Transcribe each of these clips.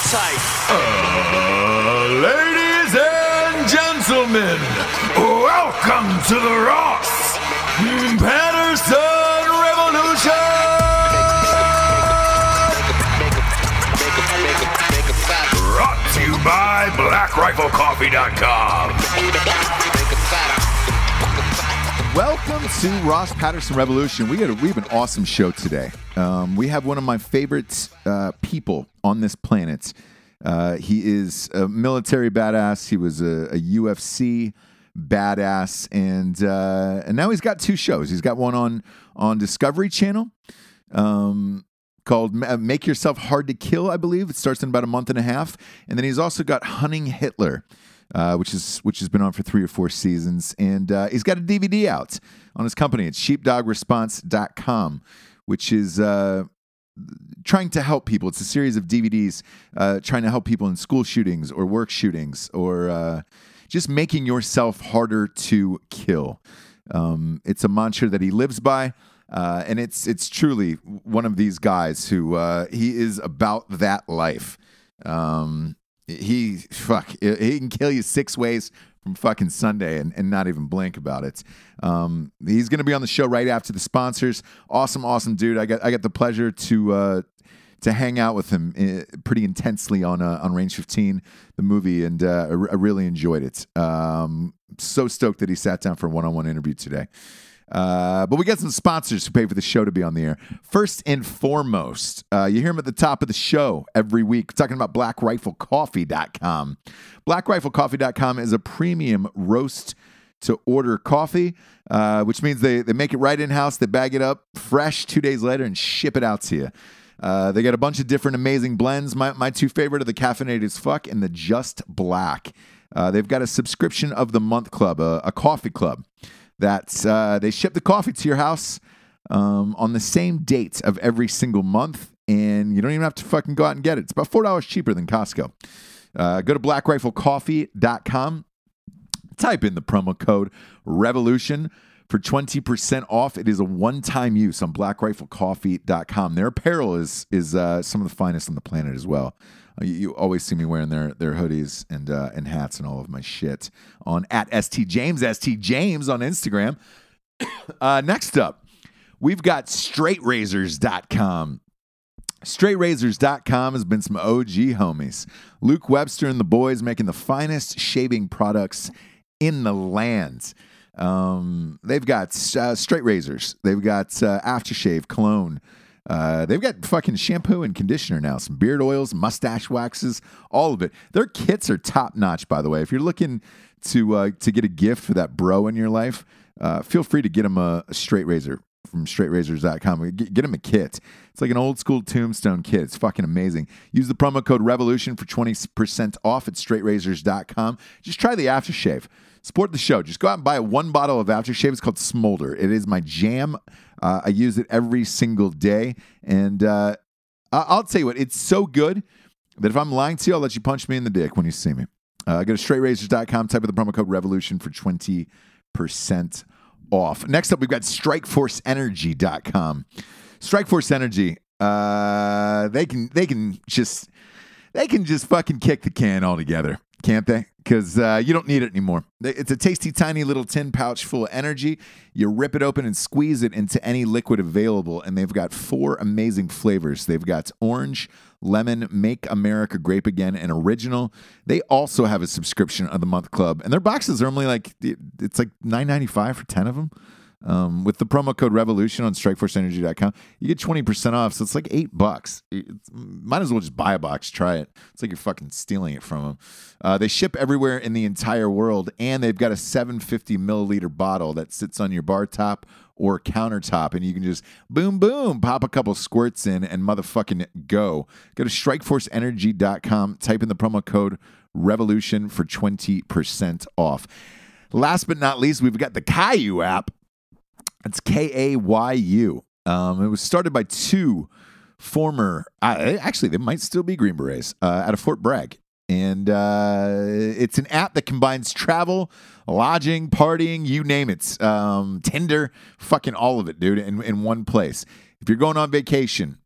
tight. Ladies and gentlemen, welcome to the Ross Patterson Revolution! Brought to you by BlackRifleCoffee.com. Welcome to Ross Patterson Revolution. We have an awesome show today. We have one of my favorite people on this planet. He is a military badass. He was a UFC badass, and now he's got two shows. He's got one on Discovery Channel called Make Yourself Hard to Kill, I believe. It starts in about a month and a half. And then he's also got Hunting Hitler, which has been on for 3 or 4 seasons. And he's got a DVD out on his company. It's sheepdogresponse.com, which is trying to help people. It's a series of DVDs trying to help people in school shootings or work shootings or just making yourself harder to kill. It's a mantra that he lives by. And it's truly one of these guys who he is about that life. He can kill you 6 ways from fucking Sunday and not even blink about it. He's going to be on the show right after the sponsors. Awesome dude. I got the pleasure to hang out with him pretty intensely on Range 15, the movie, and I really enjoyed it. So stoked that he sat down for a one-on-one interview today. But we got some sponsors who pay for the show to be on the air. First and foremost, you hear them at the top of the show every week. We're talking about BlackRifleCoffee.com. BlackRifleCoffee.com is a premium roast-to-order coffee, which means they make it right in-house. They bag it up fresh 2 days later and ship it out to you. They got a bunch of different amazing blends. My 2 favorite are the Caffeinated as Fuck and the Just Black. They've got a subscription of the month club, a coffee club. That's they ship the coffee to your house on the same date of every single month, and you don't even have to fucking go out and get it. It's about $4 cheaper than Costco. Go to blackriflecoffee.com. Type in the promo code REVOLUTION for 20% off. It is a one-time use on blackriflecoffee.com. Their apparel is some of the finest on the planet as well. You always see me wearing their hoodies and hats and all of my shit on at STJames on Instagram. Next up, we've got straightrazors.com. Straightrazors.com has been some OG homies. Luke Webster and the boys making the finest shaving products in the land. They've got straight razors. They've got aftershave, cologne. They've got fucking shampoo and conditioner now, some beard oils, mustache waxes, all of it. Their kits are top notch, by the way. If you're looking to get a gift for that bro in your life, feel free to get him a straight razor from straightrazors.com. Get him a kit. It's like an old school tombstone kit. It's fucking amazing. Use the promo code REVOLUTION for 20% off at straightrazors.com. Just try the aftershave. Support the show. Just go out and buy 1 bottle of aftershave. It's called Smolder. It is my jam. I use it every single day. And I'll tell you what, it's so good that if I'm lying to you, I'll let you punch me in the dick when you see me. Go to straightrazors.com, type in the promo code REVOLUTION for 20% off. Next up, we've got strikeforceenergy.com. Strikeforce Energy, they can just fucking kick the can altogether, can't they? Because you don't need it anymore. It's a tasty, tiny little tin pouch full of energy. You rip it open and squeeze it into any liquid available, and they've got 4 amazing flavors. They've got orange, lemon, Make America Grape Again, and original. They also have a subscription of the month club, and their boxes are only like $9.95 for 10 of them. With the promo code REVOLUTION on strikeforceenergy.com, you get 20% off, so it's like $8. Might as well just buy a box, try it. It's like you're fucking stealing it from them. They ship everywhere in the entire world, and they've got a 750 milliliter bottle that sits on your bar top or countertop, and you can just boom, pop a couple squirts in and motherfucking go. Go to strikeforceenergy.com, type in the promo code REVOLUTION for 20% off. Last but not least, we've got the Caillou app. It's Kayu. It was started by 2 former, actually, they might still be Green Berets, out of Fort Bragg. And it's an app that combines travel, lodging, partying, you name it. Tinder, fucking all of it, dude, in one place. If you're going on vacation,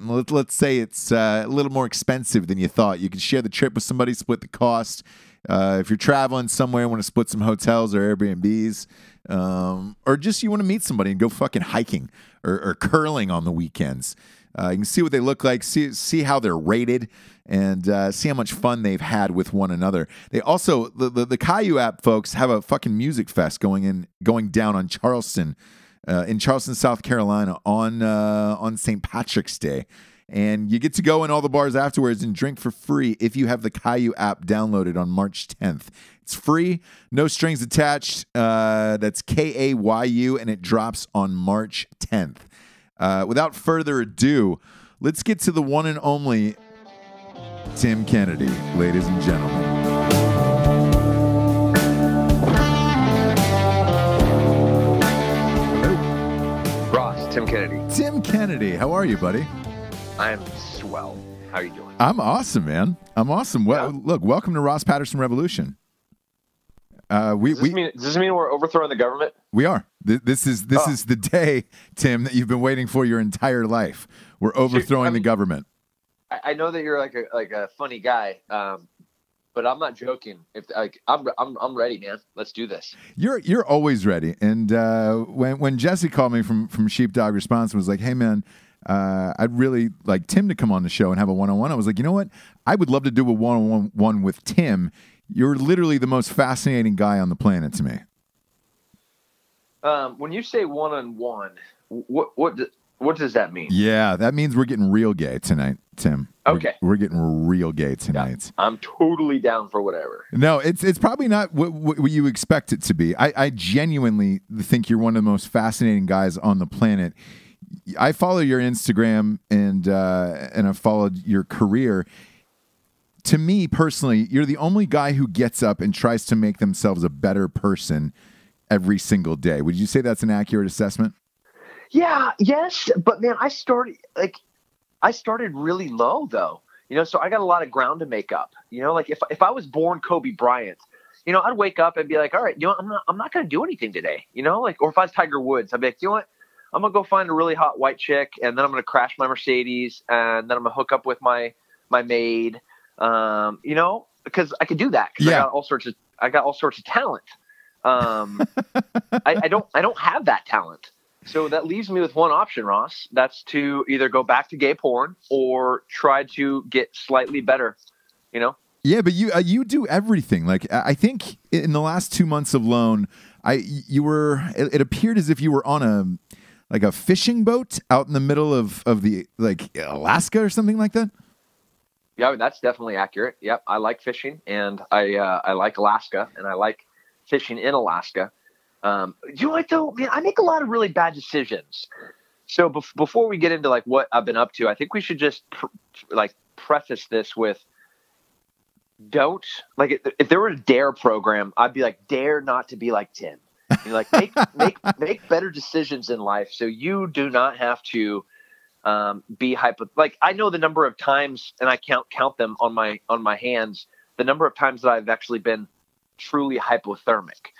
let's say it's a little more expensive than you thought. You can share the trip with somebody, split the cost. If you're traveling somewhere, want to split some hotels or Airbnbs, or just you want to meet somebody and go fucking hiking or curling on the weekends. You can see what they look like, see how they're rated, and see how much fun they've had with one another. They also, the Caillou app folks have a fucking music fest going down on Charleston, in Charleston, South Carolina on St. Patrick's Day. And you get to go in all the bars afterwards and drink for free if you have the Caillou app downloaded on March 10th. It's free, no strings attached. That's Kayu, and it drops on March 10th. Without further ado, let's get to the one and only Tim Kennedy, ladies and gentlemen. Ross, Tim Kennedy. Tim Kennedy, how are you, buddy? I am swell. How are you doing? I'm awesome, man. I'm awesome. Well, Yeah. Look, welcome to Ross Patterson Revolution. Does this mean we're overthrowing the government? We are. This is the day, Tim, that you've been waiting for your entire life. We're overthrowing the government. I know that you're like a funny guy, but I'm not joking. If I'm ready, man. Let's do this. You're always ready. And when Jesse called me from Sheepdog Response and was like, "Hey, man, I'd really like Tim to come on the show and have a one-on-one," I was like, you know what? I would love to do a one-on-one with Tim. You're literally the most fascinating guy on the planet to me. When you say one-on-one, what does that mean? Yeah, that means we're getting real gay tonight, Tim. Okay. We're getting real gay tonight. Yeah, I'm totally down for whatever. No, it's probably not what you expect it to be. I genuinely think you're one of the most fascinating guys on the planet. I follow your Instagram and I've followed your career. To me personally, you're the only guy who gets up and tries to make themselves a better person every single day. Would you say that's an accurate assessment? Yeah, yes, but man, I started really low though. So I got a lot of ground to make up. Like if I was born Kobe Bryant, I'd wake up and be like, all right, I'm not going to do anything today. Or if I was Tiger Woods, I'd be like, you know what? I'm going to go find a really hot white chick, and then I'm going to crash my Mercedes, and then I'm going to hook up with my maid. Because I could do that. Yeah. I got all sorts of talent. I don't have that talent. So that leaves me with one option, Ross. That's to either go back to gay porn or try to get slightly better, Yeah, but you do everything. Like, I think in the last 2 months alone, it appeared as if you were on a fishing boat out in the middle of the Alaska or something like that. Yeah, that's definitely accurate. Yep, I like fishing, and I like Alaska, and I like fishing in Alaska. You know what though, man? I make a lot of really bad decisions. So before we get into what I've been up to, I think we should just preface this with if there were a dare program, I'd be like, dare not to be like Tim. Make better decisions in life so you do not have to be I know the number of times, and I count them on my hands, the number of times that I've actually been truly hypothermic.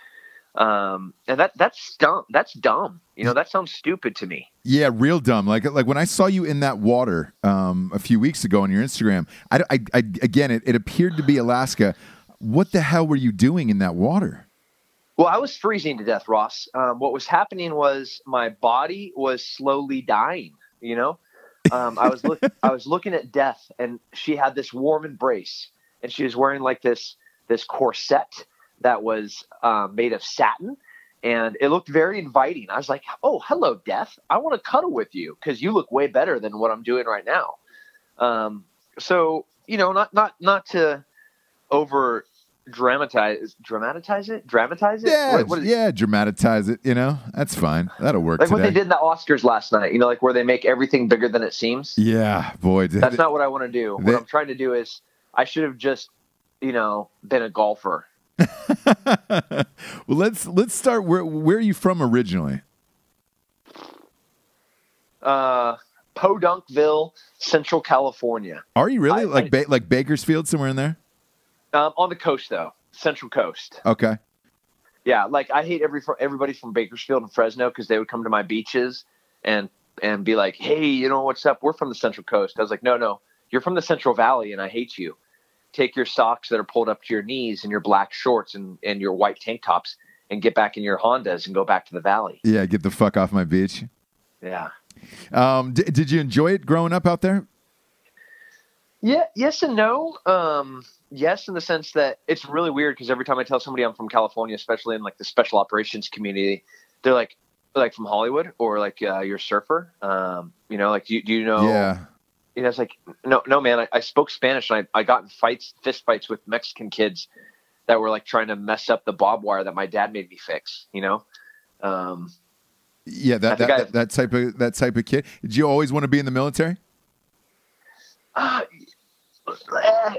And that's dumb. That's dumb. That sounds stupid to me. Yeah, real dumb. Like when I saw you in that water a few weeks ago on your Instagram, it appeared to be Alaska. What the hell were you doing in that water? Well, I was freezing to death, Ross. What was happening was my body was slowly dying. I was looking at death, and she had this warm embrace, and she was wearing this corset that was made of satin, and it looked very inviting. I was like, "Oh, hello, death! I want to cuddle with you because you look way better than what I'm doing right now." So not to over dramatize it. Yeah, dramatize it. That's fine. That'll work. Like what they did in the Oscars last night. Where they make everything bigger than it seems. Yeah, boy. That's not what I want to do. What I'm trying to do is I should have just, been a golfer. Well, let's start. Where are you from originally? Podunkville, Central California. Are you really like Bakersfield, somewhere in there? On the coast, though, Central Coast. Okay. Yeah, I hate everybody from Bakersfield and Fresno because they would come to my beaches and and be like, hey, you know, what's up? We're from the Central Coast. I was like, no, you're from the Central Valley and I hate you. Take your socks that are pulled up to your knees and your black shorts and your white tank tops and get back in your Hondas and go back to the Valley. Yeah, get the fuck off my beach. Yeah. Did you enjoy it growing up out there? Yeah, yes and no. Yes, in the sense that it's really weird because every time I tell somebody I'm from California, especially in like the special operations community, they're like from Hollywood or like you're a surfer. You know, like do you know? Yeah. You know, it's like no, man. I spoke Spanish and I got in fist fights with Mexican kids that were like trying to mess up the barbed wire that my dad made me fix. You know. Yeah, that type of kid. Did you always want to be in the military?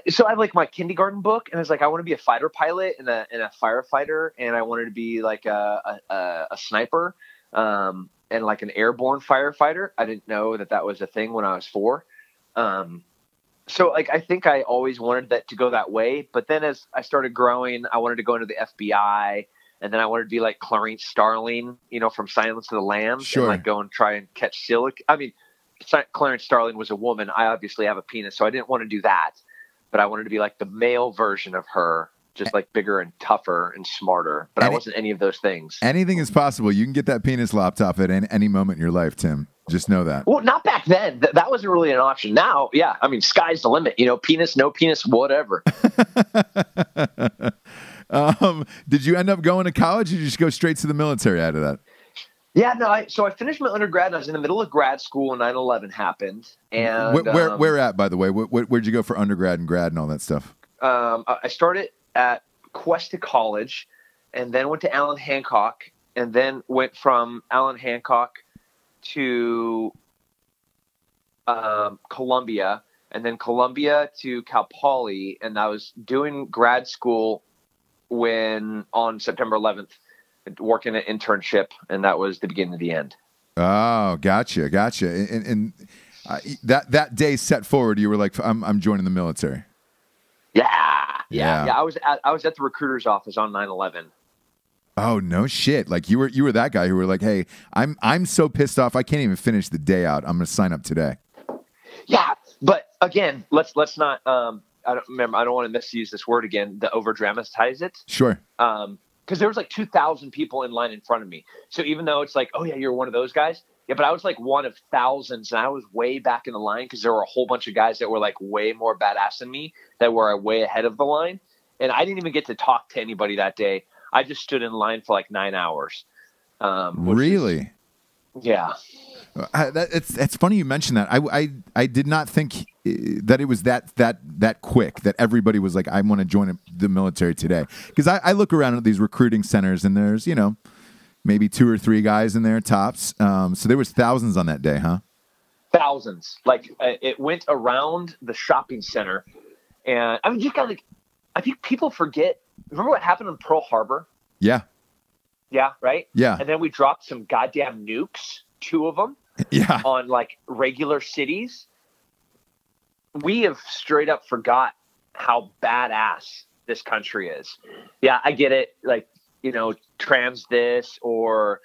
So I have like my kindergarten book, and it's like I want to be a fighter pilot and a firefighter, and I wanted to be like a sniper, and like an airborne firefighter. I didn't know that was a thing when I was 4. So like I think I always wanted that to go that way, but then as I started growing, I wanted to go into the FBI. And then I wanted to be like Clarence Starling, you know, from Silence of the Lambs, sure. And like go and try and catch silic. I mean, Clarence Starling was a woman. I obviously have a penis, so I didn't want to do that. But I wanted to be like the male version of her, just like bigger and tougher and smarter. But I wasn't any of those things. Anything is possible. You can get that penis lopped off at any moment in your life, Tim. Just know that. Well, not back then. That wasn't really an option. Now, yeah, I mean, sky's the limit. You know, penis, no penis, whatever. Did you end up going to college, or did you just go straight to the military out of that? Yeah, no. So I finished my undergrad, and I was in the middle of grad school when 9/11 happened. And where at, by the way? Where'd you go for undergrad and grad and all that stuff? I started at Cuesta College, and then went to Allen Hancock, and then went from Allen Hancock to Columbia, and then Columbia to Cal Poly, and I was doing grad school on September 11th, working an internship, and that was the beginning of the end. Oh, gotcha. And that day set forward, you were like, I'm joining the military. Yeah. I was at the recruiter's office on 9/11. Oh, no shit. Like you were that guy who were like, hey, I'm so pissed off I can't even finish the day out. I'm going to sign up today. Yeah, but again, let's not I don't want to misuse this word again, to over dramatize it. Sure. Because there was like 2,000 people in line in front of me. So even though it's like, oh yeah, you're one of those guys. Yeah, but I was like one of thousands, and I was way back in the line because there were a whole bunch of guys that were like way more badass than me that were way ahead of the line. And I didn't even get to talk to anybody that day. I just stood in line for like 9 hours. Really? Yeah. It's funny you mentioned that. I did not think that it was that quick that everybody was like, I want to join the military today. Because I look around at these recruiting centers, and there's, you know, maybe 2 or 3 guys in there tops. So there was thousands on that day, huh? Thousands. Like it went around the shopping center, and I mean, you got like, I think people forget. Remember what happened in Pearl Harbor? Yeah. Yeah. Right. Yeah. And then we dropped some goddamn nukes, 2 of them. Yeah. On like regular cities. We have straight up forgot how badass this country is. Yeah, I get it. Like, you know, trans this, or,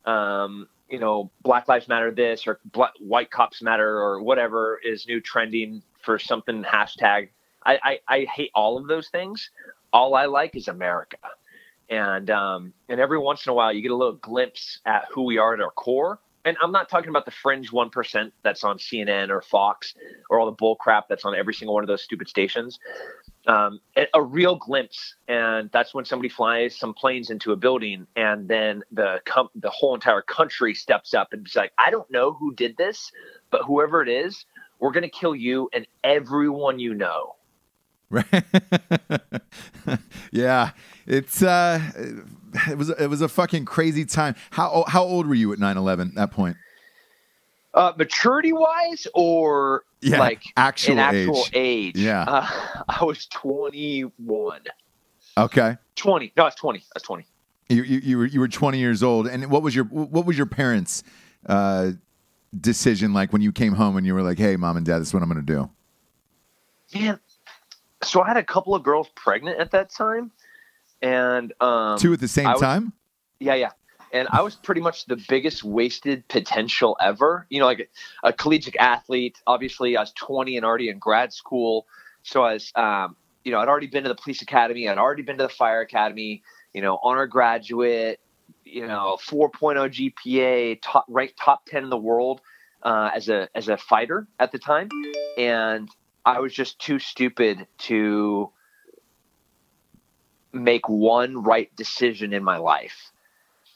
you know, Black Lives Matter this, or white cops matter, or whatever is new trending for something hashtag. I hate all of those things. All I like is America. And every once in a while you get a little glimpse at who we are at our core. And I'm not talking about the fringe 1% that's on CNN or Fox or all the bull crap that's on every single one of those stupid stations. A real glimpse. And that's when somebody flies some planes into a building, and then the whole entire country steps up and is like, I don't know who did this, but whoever it is, we're going to kill you and everyone you know. Right. Yeah. It was a fucking crazy time. How old were you at 9/11 at that point? Maturity wise, or like actual age? Yeah. I was 21. Okay. 20. No, it's 20. That's 20. You were 20 years old. And what was your parents' decision like when you came home and you were like, hey, mom and dad, this is what I'm going to do? Man. So I had a couple of girls pregnant at that time, and 2 at the same time. Yeah. And I was pretty much the biggest wasted potential ever. You know, like a collegiate athlete. Obviously, I was 20 and already in grad school. So I was, you know, I'd already been to the police academy. I'd already been to the fire academy, you know, honor graduate, you know, 4.0 GPA, ranked top 10 in the world as a fighter at the time. And I was just too stupid to make one right decision in my life.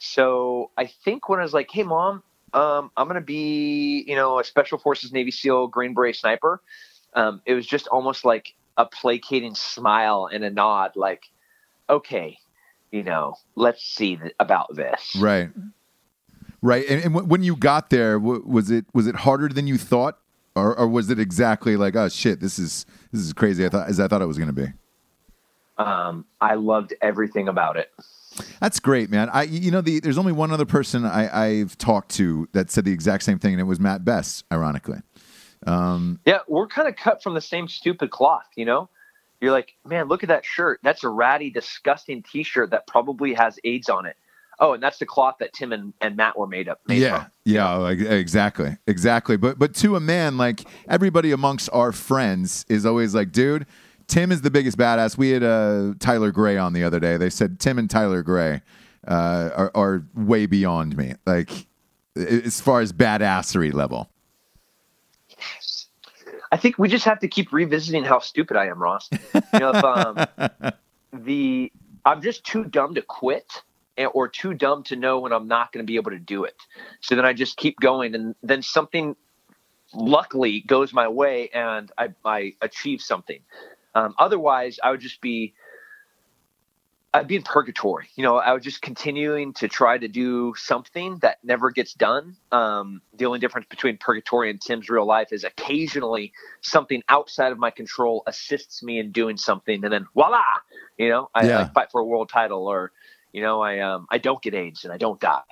So I think when I was like, hey, Mom, I'm going to be, you know, a Special Forces Navy SEAL Green Beret sniper. It was just almost like a placating smile and a nod, like, okay, you know, let's see about this. Right. Right. And when you got there, was it harder than you thought? Or was it exactly like, oh shit, this is crazy as I thought it was going to be? I loved everything about it. That's great, man. There's only one other person I've talked to that said the exact same thing, and it was Matt Best, ironically. Yeah, we're kind of cut from the same stupid cloth, you know? You're like, man, look at that shirt. That's a ratty, disgusting T-shirt that probably has AIDS on it. Oh, and that's the cloth that Tim and Matt were made from. Yeah, like, exactly. But to a man, like everybody amongst our friends is always like, dude, Tim is the biggest badass. We had Tyler Gray on the other day. They said Tim and Tyler Gray are way beyond me, like as far as badassery level. Yes. I think we just have to keep revisiting how stupid I am, Ross. You know, if I'm just too dumb to quit, or too dumb to know when I'm not going to be able to do it. So then I just keep going, and then something luckily goes my way, and I achieve something. Otherwise, I'd be in purgatory. You know, I was just continuing to try to do something that never gets done. The only difference between purgatory and Tim's real life is occasionally something outside of my control assists me in doing something, and then voila, you know, I fight for a world title, or you know, I don't get AIDS and I don't die.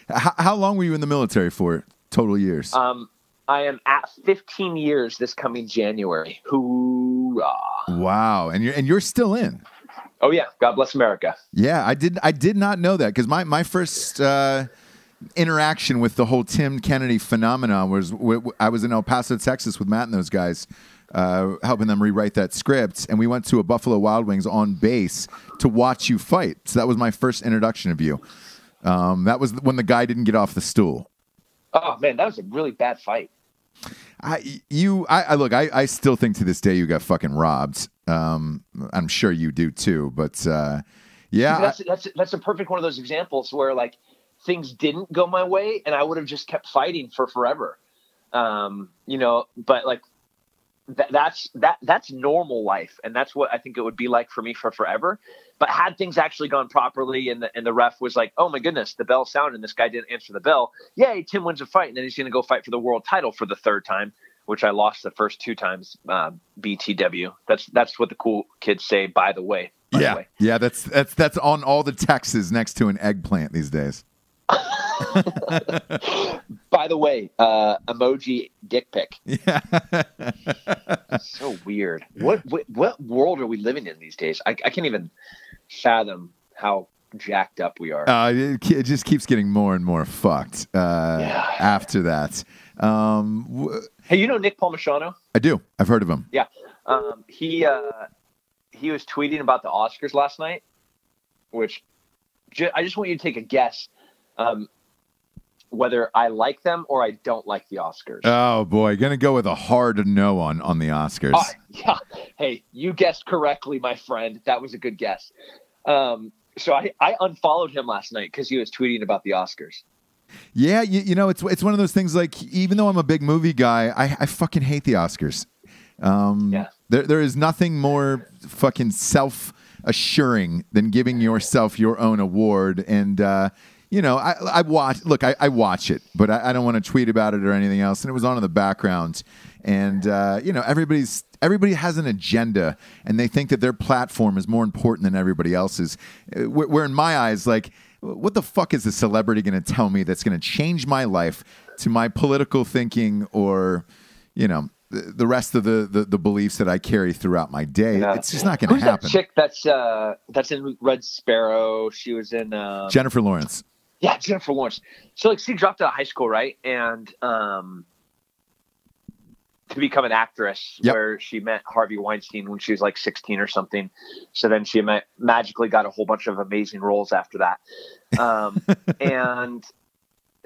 How long were you in the military for? Total years? I am at 15 years this coming January. Hoorah! Wow, and you're still in. Oh yeah, God bless America. Yeah, I did not know that, because my first interaction with the whole Tim Kennedy phenomenon was I was in El Paso, Texas, with Matt and those guys, helping them rewrite that script, and we went to a Buffalo Wild Wings on base to watch you fight. So that was my first introduction of you. That was when the guy didn't get off the stool. Oh man, that was a really bad fight. I still think to this day you got fucking robbed. I'm sure you do too, but yeah, that's a perfect one of those examples where like things didn't go my way, and I would have just kept fighting for forever. You know, but like that's normal life, and that's what I think it would be like for me for forever. But had things actually gone properly, and the ref was like, oh my goodness, the bell sounded and this guy didn't answer the bell, yay, Tim wins a fight, and then he's going to go fight for the world title for the third time, which I lost the first two times. BTW. That's what the cool kids say, by the way. Yeah, that's on all the texts next to an eggplant these days. By the way, emoji dick pic. Yeah. So weird. What world are we living in these days? I can't even fathom how jacked up we are. It just keeps getting more and more fucked after that. Hey, you know Nick Palmisano? I do. I've heard of him. Yeah. He was tweeting about the Oscars last night, which I just want you to take a guess whether I like them or I don't like the Oscars. Oh boy, gonna go with a hard no on the Oscars. Yeah. Hey, you guessed correctly, my friend. That was a good guess. So I unfollowed him last night because he was tweeting about the Oscars. Yeah, you know, it's one of those things, like, even though I'm a big movie guy, I fucking hate the Oscars. There is nothing more fucking self-assuring than giving yourself your own award. And, you know, I watch it, but I don't want to tweet about it or anything else. And it was on in the background. And, you know, everybody has an agenda, and they think that their platform is more important than everybody else's. Where in my eyes, like, what the fuck is a celebrity going to tell me that's going to change my life to my political thinking, or, you know, the rest of the beliefs that I carry throughout my day? Yeah. It's just not going to happen. That chick that's in Red Sparrow? She was in Jennifer Lawrence. Yeah, Jennifer Lawrence. So like she dropped out of high school, right? And to become an actress, Yep. where she met Harvey Weinstein when she was like 16 or something. So then she magically got a whole bunch of amazing roles after that. And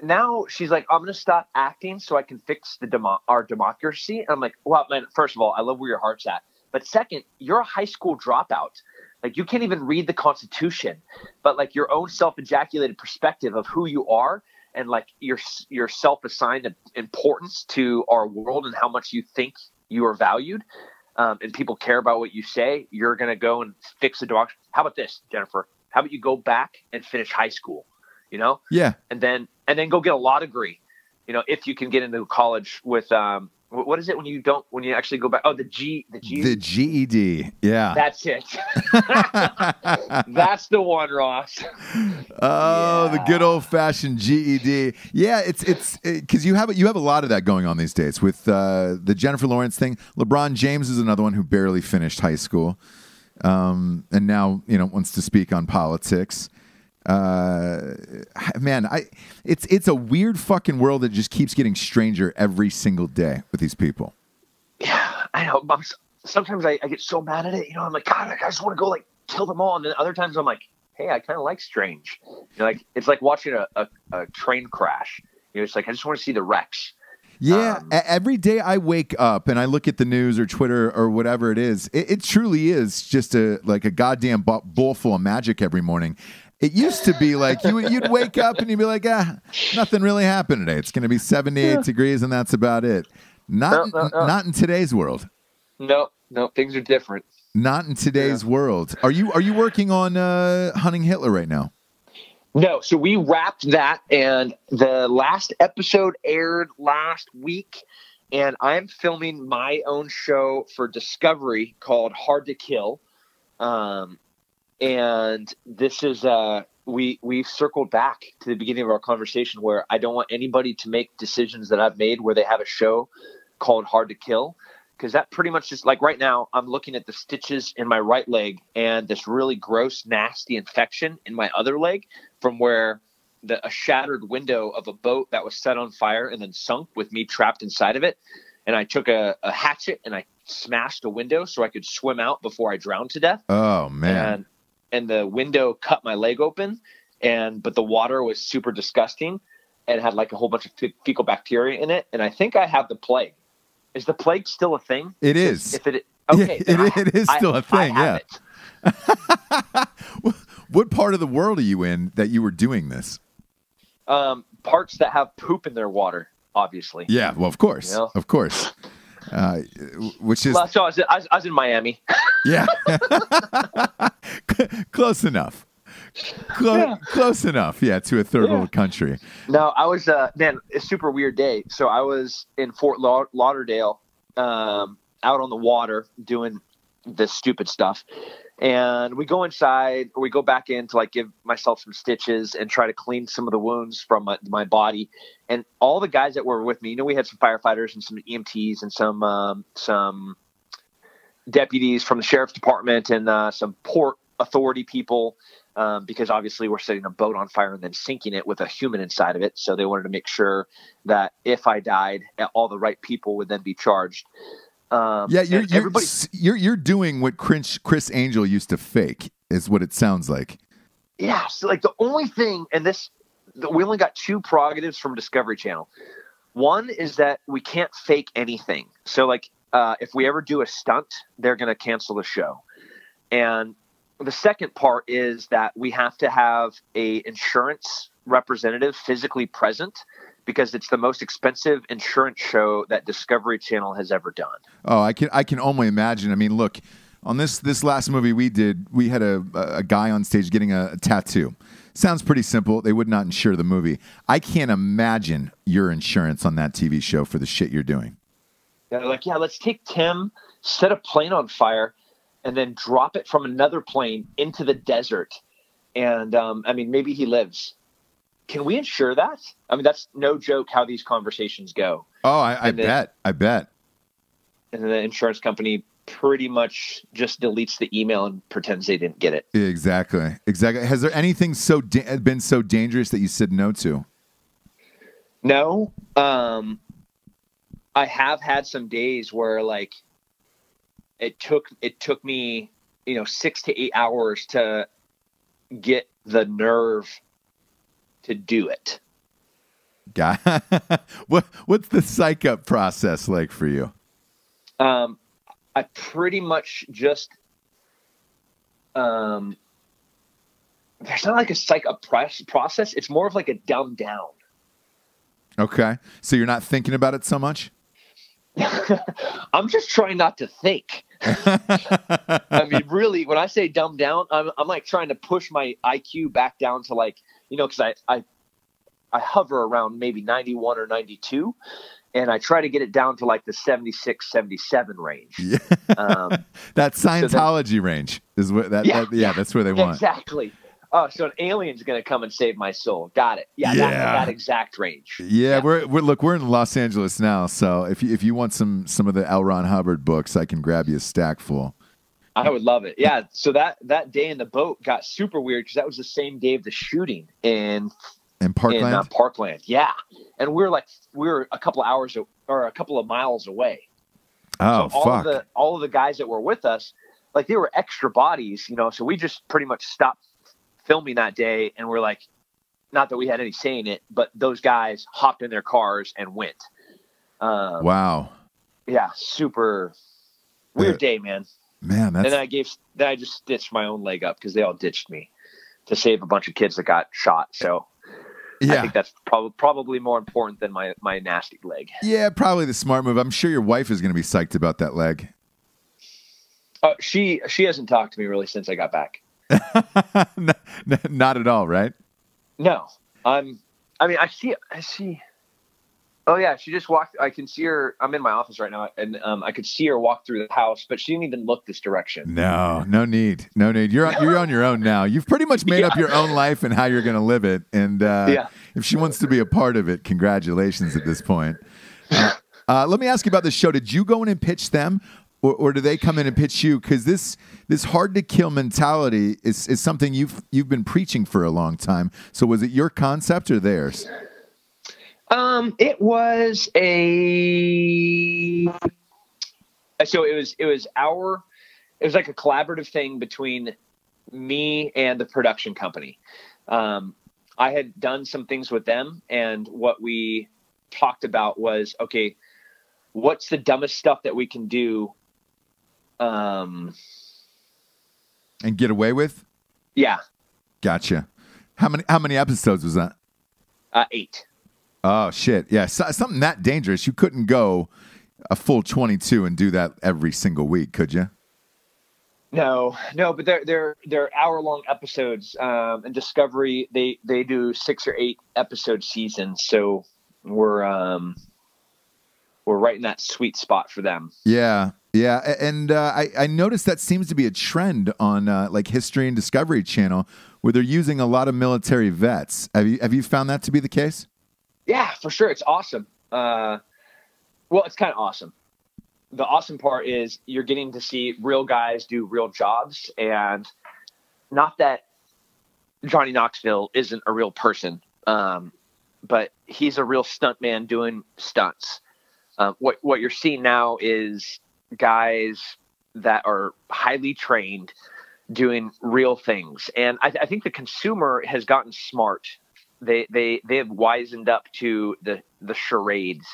now she's like, I'm going to stop acting so I can fix our democracy. And I'm like, well, man, first of all, I love where your heart's at. But second, you're a high school dropout. Like you can't even read the Constitution, but like your own self-ejaculated perspective of who you are and like your self-assigned importance to our world and how much you think you are valued, and people care about what you say, you're going to go and fix the democracy. How about this, Jennifer? How about you go back and finish high school, Yeah. and then go get a law degree, if you can get into college with, what is it when you actually go back? Oh, the GED. Yeah. That's it. That's the one, Ross. Oh, the good old fashioned GED. Yeah, it's because you have a lot of that going on these days with the Jennifer Lawrence thing. LeBron James is another one who barely finished high school, and now wants to speak on politics. Man, it's a weird fucking world that just keeps getting stranger every single day with these people. Yeah, I know. Sometimes I get so mad at it. I'm like, God, I just want to go like kill them all. And then other times I'm like, hey, I kind of like strange. Like it's like watching a train crash. It's like I just want to see the wrecks. Yeah, every day I wake up and I look at the news or Twitter or whatever it is, it truly is just a goddamn bowl full of magic every morning. It used to be like you'd wake up and you'd be like, nothing really happened today. It's going to be 78 degrees and that's about it. Not in today's world. No, things are different. Not in today's world. Are you working on Hunting Hitler right now? No, so we wrapped that, and the last episode aired last week, and I'm filming my own show for Discovery called Hard to Kill. And this is we've circled back to the beginning of our conversation where I don't want anybody to make decisions that I've made where they have a show called Hard to Kill, because that pretty much just like right now I'm looking at the stitches in my right leg and this really gross, nasty infection in my other leg from where a shattered window of a boat that was set on fire and then sunk with me trapped inside of it. And I took a hatchet and I smashed a window so I could swim out before I drowned to death. Oh man. And the window cut my leg open, but the water was super disgusting and had like a whole bunch of fecal bacteria in it. And I think I have the plague. Is the plague still a thing? It is. Okay, it is still a thing. Yeah. What part of the world are you in that you were doing this? Parts that have poop in their water, obviously. Yeah, well, of course, of course. Which is so I was in Miami. Yeah, close enough. Close enough. Yeah, to a third world country. No, I was a super weird day. So I was in Fort Lauderdale, out on the water doing this stupid stuff. And we go inside, or we go back in to like give myself some stitches and try to clean some of the wounds from my body. And all the guys that were with me, we had some firefighters and some EMTs and some deputies from the sheriff's department and some port authority people, because obviously we're setting a boat on fire and then sinking it with a human inside of it. So they wanted to make sure that if I died, all the right people would then be charged. You're doing what Chris Angel used to fake, is what it sounds like. Yeah, so like the only thing, we only got 2 prerogatives from Discovery Channel. One is that we can't fake anything. So like if we ever do a stunt, they're going to cancel the show. And the second part is that we have to have a insurance representative physically present, because it's the most expensive insurance show that Discovery Channel has ever done. Oh, I can only imagine. I mean, look, on this last movie we did, we had a guy on stage getting a tattoo. Sounds pretty simple. They would not insure the movie. I can't imagine your insurance on that TV show for the shit you're doing. They're like, let's take Tim, set a plane on fire, and then drop it from another plane into the desert. And maybe he lives. Can we insure that? I mean, that's no joke how these conversations go. Oh, I bet. And then the insurance company pretty much just deletes the email and pretends they didn't get it. Exactly. Has there anything been so dangerous that you said no to? No. I have had some days where like it took me, 6 to 8 hours to get the nerve to do it. What's the psych up process like for you? I pretty much just there's not like a psych up process. It's more of like a dumb down. Okay. So you're not thinking about it so much? I'm just trying not to think. I mean, really, when I say dumb down, I'm like trying to push my IQ back down to like, because I hover around maybe 91 or 92, and I try to get it down to like the 76, 77 range. Yeah. That Scientology range is what that's where they want. Exactly. Oh, so an alien's going to come and save my soul. Got it. Yeah. That exact range. Yeah. We're in Los Angeles now. So if you want some of the L. Ron Hubbard books, I can grab you a stack full. I would love it. Yeah. So that day in the boat got super weird because that was the same day of the shooting in Parkland. In Parkland. Yeah. And we were a couple of hours or a couple of miles away. Oh, so fuck. All of the guys that were with us, like they were extra bodies, so we just pretty much stopped filming that day, and we're like, not that we had any say in it, but those guys hopped in their cars and went. Wow. Yeah, super weird day, man. Man, that's... And then I just stitched my own leg up because they all ditched me to save a bunch of kids that got shot. So I think that's probably more important than my nasty leg. Yeah, probably the smart move. I'm sure your wife is going to be psyched about that leg. She hasn't talked to me really since I got back. Not at all, right? No. I see. Oh yeah, she just walked. I can see her. I'm in my office right now, and I could see her walk through the house, but she didn't even look this direction. No need. You're on your own now. You've pretty much made up your own life and how you're going to live it. And if she wants to be a part of it, congratulations at this point. Let me ask you about this show. Did you go in and pitch them? Or do they come in and pitch you? Because this hard to kill mentality is something you've been preaching for a long time. So was it your concept or theirs? It was so it was like a collaborative thing between me and the production company. I had done some things with them, and what we talked about was, okay, what's the dumbest stuff that we can do and get away with? Yeah. Gotcha. How many episodes was that? 8. Oh shit. Yeah. Something that dangerous. You couldn't go a full 22 and do that every single week, could you? No, but they're hour-long episodes. And Discovery, they do 6 or 8 episode seasons. So we're right in that sweet spot for them. Yeah. Yeah. And I noticed that seems to be a trend on like History and Discovery Channel, where they're using a lot of military vets. Have you found that to be the case? Yeah, for sure. It's awesome. Well, it's kind of awesome. The awesome part is you're getting to see real guys do real jobs, and not that Johnny Knoxville isn't a real person, but he's a real stuntman doing stunts. What you're seeing now is guys that are highly trained doing real things. And I think the consumer has gotten smart. They have wisened up to the charades,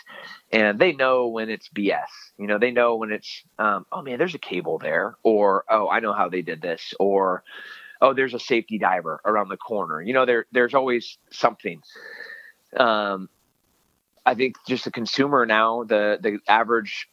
and they know when it's BS. They know when it's, oh man, there's a cable there, or, oh, I know how they did this, or, oh, there's a safety diver around the corner. There's always something. I think just the consumer now, the average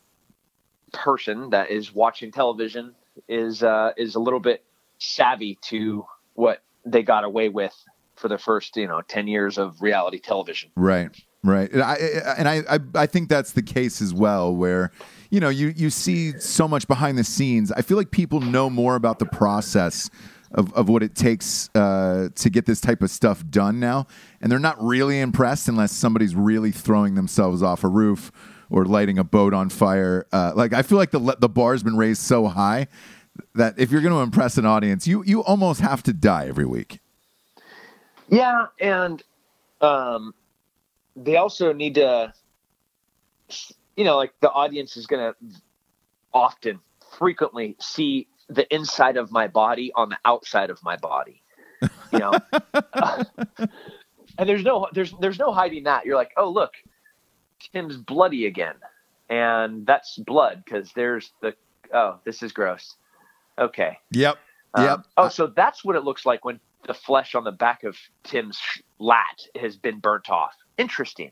person that is watching television is a little bit savvy to what they got away with for the first 10 years of reality television. Right. And I think that's the case as well, where you see so much behind the scenes. I feel like people know more about the process of what it takes to get this type of stuff done now, and they're not really impressed unless somebody's really throwing themselves off a roof or lighting a boat on fire. Like I feel like the bar's been raised so high that if you're going to impress an audience, you almost have to die every week. Yeah, and they also need to, like the audience is going to frequently see the inside of my body on the outside of my body, and there's no hiding that. You're like, oh, look, Tim's bloody again. And that's blood because this is gross. Okay. Yep. So that's what it looks like when the flesh on the back of Tim's lat has been burnt off. Interesting.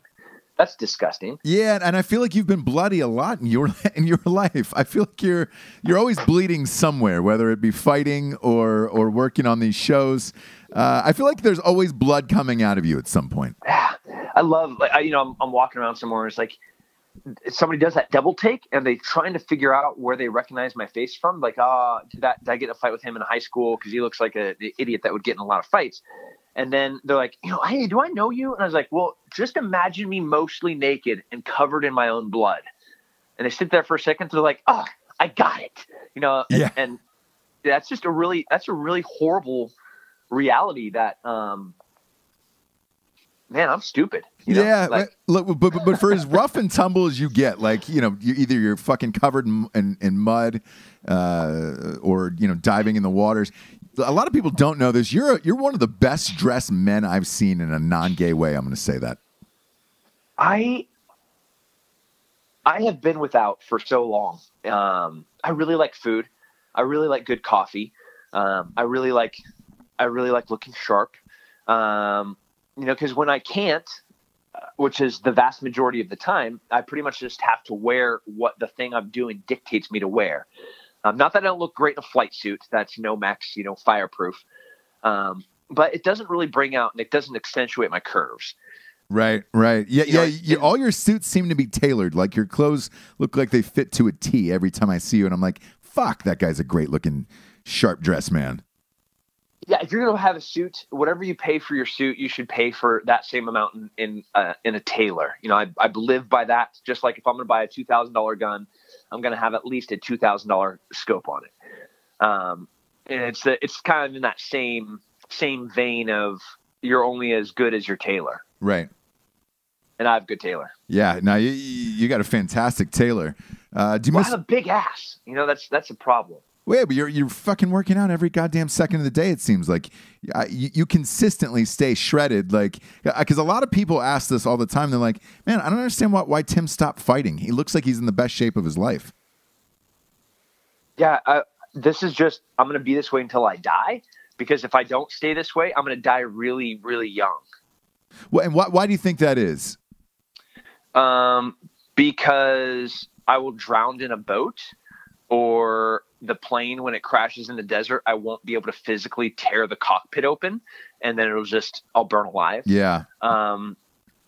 That's disgusting. Yeah, and I feel like you've been bloody a lot in your life. I feel like you're always bleeding somewhere, whether it be fighting or working on these shows. I feel like there's always blood coming out of you at some point. I love, I'm walking around somewhere and it's like somebody does that double take and they're trying to figure out where they recognize my face from. Like, did I get in a fight with him in high school? Because he looks like an idiot that would get in a lot of fights. And then they're like, hey, do I know you? And I was like, well, just imagine me mostly naked and covered in my own blood. And they sit there for a second. They're like, oh, I got it. Yeah. And that's just a really horrible reality that, man, I'm stupid. Yeah. Look, but for as rough and tumble as you get, like, you're fucking covered in mud, or, diving in the waters. A lot of people don't know this. You're one of the best dressed men I've seen in a non-gay way. I'm going to say that. I have been without for so long. I really like food. I really like good coffee. I really like looking sharp. Because when I can't, which is the vast majority of the time, I pretty much just have to wear what the thing I'm doing dictates me to wear. Not that I don't look great in a flight suit. That's Nomex, fireproof. But it doesn't really bring out and it doesn't accentuate my curves. Right. Yeah. All your suits seem to be tailored. Like your clothes look like they fit to a T every time I see you. And I'm like, fuck, that guy's a great looking, sharp dressed man. Yeah, if you're going to have a suit, whatever you pay for your suit, you should pay for that same amount in a tailor. I live by that. Just like if I'm going to buy a $2,000 gun, I'm going to have at least a $2,000 scope on it. And it's kind of in that same vein of you're only as good as your tailor. Right. And I have a good tailor. Yeah. Now you got a fantastic tailor. I have a big ass. That's a problem. Wait, but you're fucking working out every goddamn second of the day. It seems like you consistently stay shredded. Like, because a lot of people ask this all the time. They're like, "Man, I don't understand why Tim stopped fighting. He looks like he's in the best shape of his life." Yeah, this is just I'm going to be this way until I die. Because if I don't stay this way, I'm going to die really, really young. Well, and why do you think that is? Because I will drown in a boat, or the plane, when it crashes in the desert, I won't be able to physically tear the cockpit open, and then I'll burn alive. Yeah.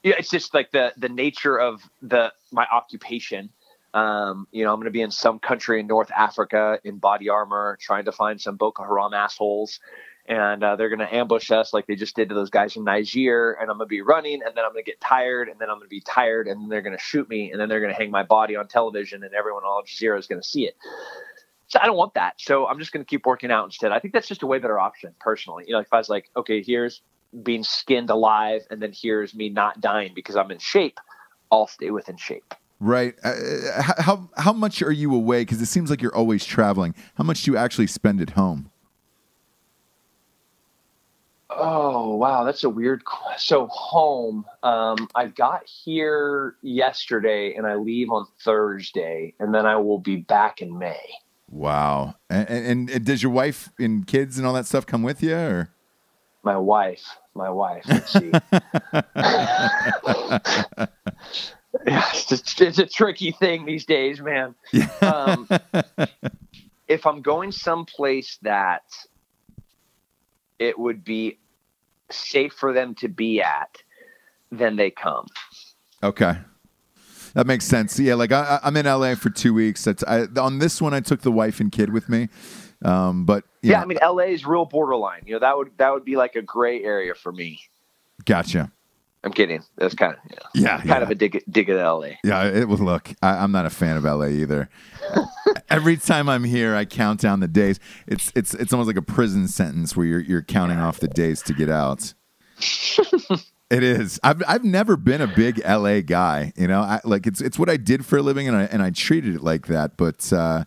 It's just like the nature of my occupation. I'm going to be in some country in North Africa in body armor, trying to find some Boko Haram assholes. And they're going to ambush us like they just did to those guys in Niger. And I'm going to be running, and then I'm going to get tired, and then I'm going to be tired, and then they're going to shoot me, and then they're going to hang my body on television, and everyone on Al Jazeera is going to see it. So I don't want that. So I'm just going to keep working out instead. I think that's just a way better option, personally. If I was like, okay, here's being skinned alive, and then here's me not dying because I'm in shape, I'll stay within shape. Right. How much are you away? Because it seems like you're always traveling. How much do you actually spend at home? Oh, wow. That's a weird question. So home, I got here yesterday and I leave on Thursday, and then I will be back in May. Wow. And does your wife and kids and all that stuff come with you, or? My wife, let's see. Yeah, it's a tricky thing these days, man. If I'm going someplace that it would be safe for them to be at, then they come. Okay. That makes sense. Yeah, like I'm in LA for 2 weeks. On this one, I took the wife and kid with me. But yeah, I mean, LA is real borderline. That would be like a gray area for me. Gotcha. I'm kidding. That's kind of Yeah. of a dig at LA. Yeah, it was. Look, I'm not a fan of LA either. Every time I'm here, I count down the days. It's almost like a prison sentence where you're counting off the days to get out. It is. I've never been a big LA guy. You know, it's what I did for a living, and I treated it like that. But the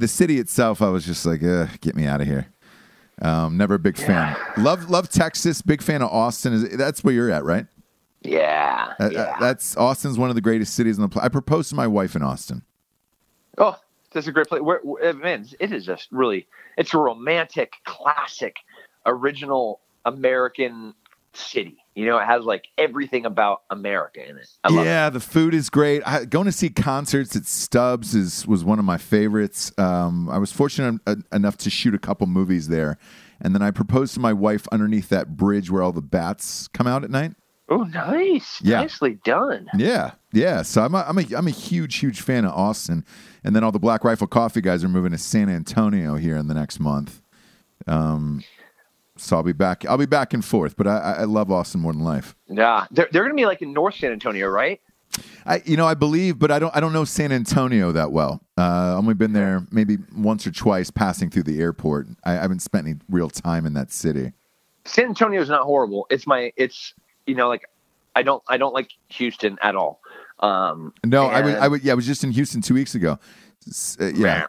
city itself, I was just like, get me out of here. Never a big fan. Love Texas. Big fan of Austin. That's where you're at, right? Yeah. That's Austin's one of the greatest cities on the planet. I proposed to my wife in Austin. Oh, that's a great place. Man, it is just really. It's a romantic, classic, original American city. You know, it has like everything about America in it. I love it. The food is great. Going to see concerts at Stubbs was one of my favorites. I was fortunate enough to shoot a couple movies there, and then I proposed to my wife underneath that bridge where all the bats come out at night. Oh, nice! Yeah. Nicely done. Yeah. So I'm a huge fan of Austin, and then all the Black Rifle Coffee guys are moving to San Antonio here in the next month. So I'll be back and forth, but I love Austin more than life. Yeah, they're going to be like in North San Antonio, right? I believe, but I don't know San Antonio that well. Only been there maybe once or twice, passing through the airport. I haven't spent any real time in that city. San Antonio is not horrible. I don't like Houston at all. No, I was just in Houston 2 weeks ago. Yeah.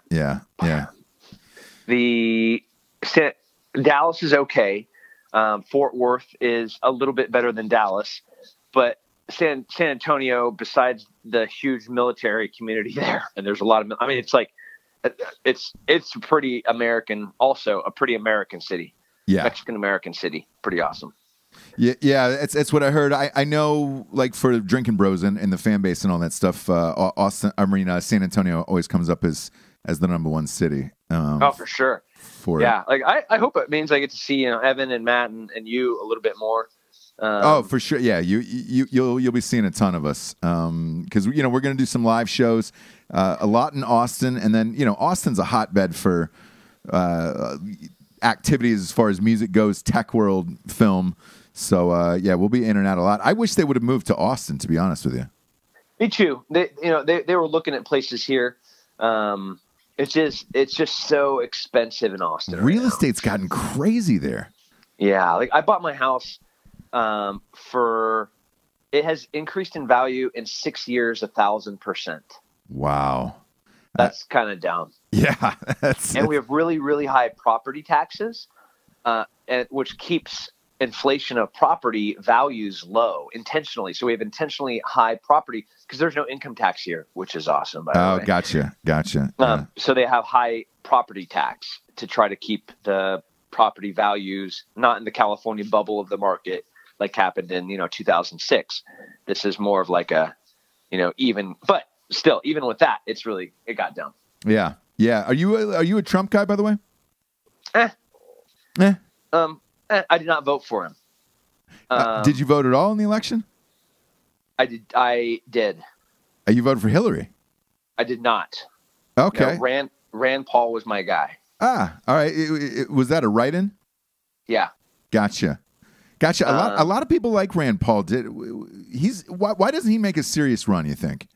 Dallas is okay. Fort Worth is a little bit better than Dallas, but San Antonio, besides the huge military community there, and there's a lot of, it's like, it's pretty American, also a pretty American city. Yeah. Mexican American city. Pretty awesome. Yeah, it's what I heard. I know, like, for Drinking Bros and the fan base and all that stuff, San Antonio always comes up as the number one city. For sure. Like I hope it means I get to see Evan and Matt and you a little bit more. For sure. Yeah, you'll be seeing a ton of us because we're going to do some live shows, a lot in Austin, and then Austin's a hotbed for activities as far as music goes, tech world, film. So we'll be in and out a lot. I wish they would have moved to Austin, to be honest with you. Me too. They were looking at places here. It's just so expensive in Austin. Real estate's gotten crazy there. Yeah, like I bought my house it has increased in value in 6 years 1,000%. Wow, that's kind of dumb. Yeah, and we have really, really high property taxes, which keeps inflation of property values low intentionally. So we have intentionally high property because there's no income tax here, which is awesome. By the way. Gotcha. So they have high property tax to try to keep the property values not in the California bubble of the market like happened in 2006. This is more of like a even, but still, even with that, it got down. Yeah. Are you a Trump guy, by the way? I did not vote for him. Did you vote at all in the election? I did. You voted for Hillary? I did not. Okay. No, Rand Paul was my guy. All right. Was that a write-in? Yeah. Gotcha. A lot of people like Rand Paul. Why doesn't he make a serious run, you think?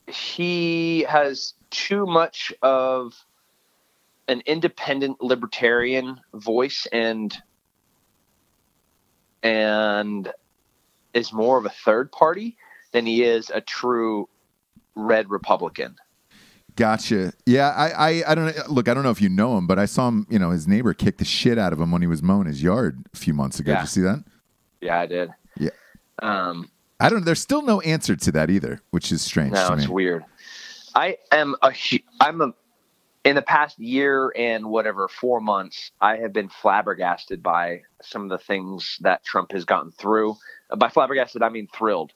He has too much of an independent libertarian voice and is more of a third party than he is a true red Republican. Gotcha. Yeah, I don't know. Look, I don't know if you know him, but I saw him, his neighbor kicked the shit out of him when he was mowing his yard a few months ago. Yeah. Did you see that? Yeah, I did. Yeah. There's still no answer to that either, which is strange to me. No, it's weird. In the past year and 4 months, I have been flabbergasted by some of the things that Trump has gotten through. By flabbergasted, I mean thrilled.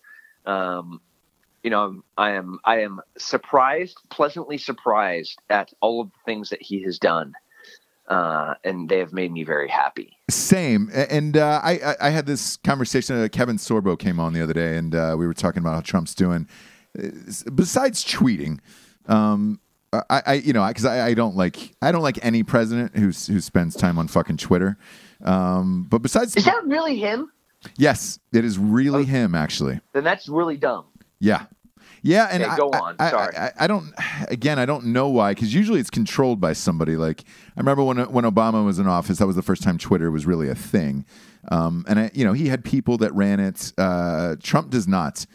I am pleasantly surprised at all of the things that he has done. And they have made me very happy. Same. And I had this conversation. Kevin Sorbo came on the other day, and we were talking about how Trump's doing. Besides tweeting, because I don't like any president who spends time on fucking Twitter. But besides, is that really him? Yes, it is really him, actually. Then that's really dumb. Yeah. Yeah, and Okay, go on. Sorry. I don't know why, because usually it's controlled by somebody. Like, I remember when Obama was in office, that was the first time Twitter was really a thing. And he had people that ran it. Trump does not.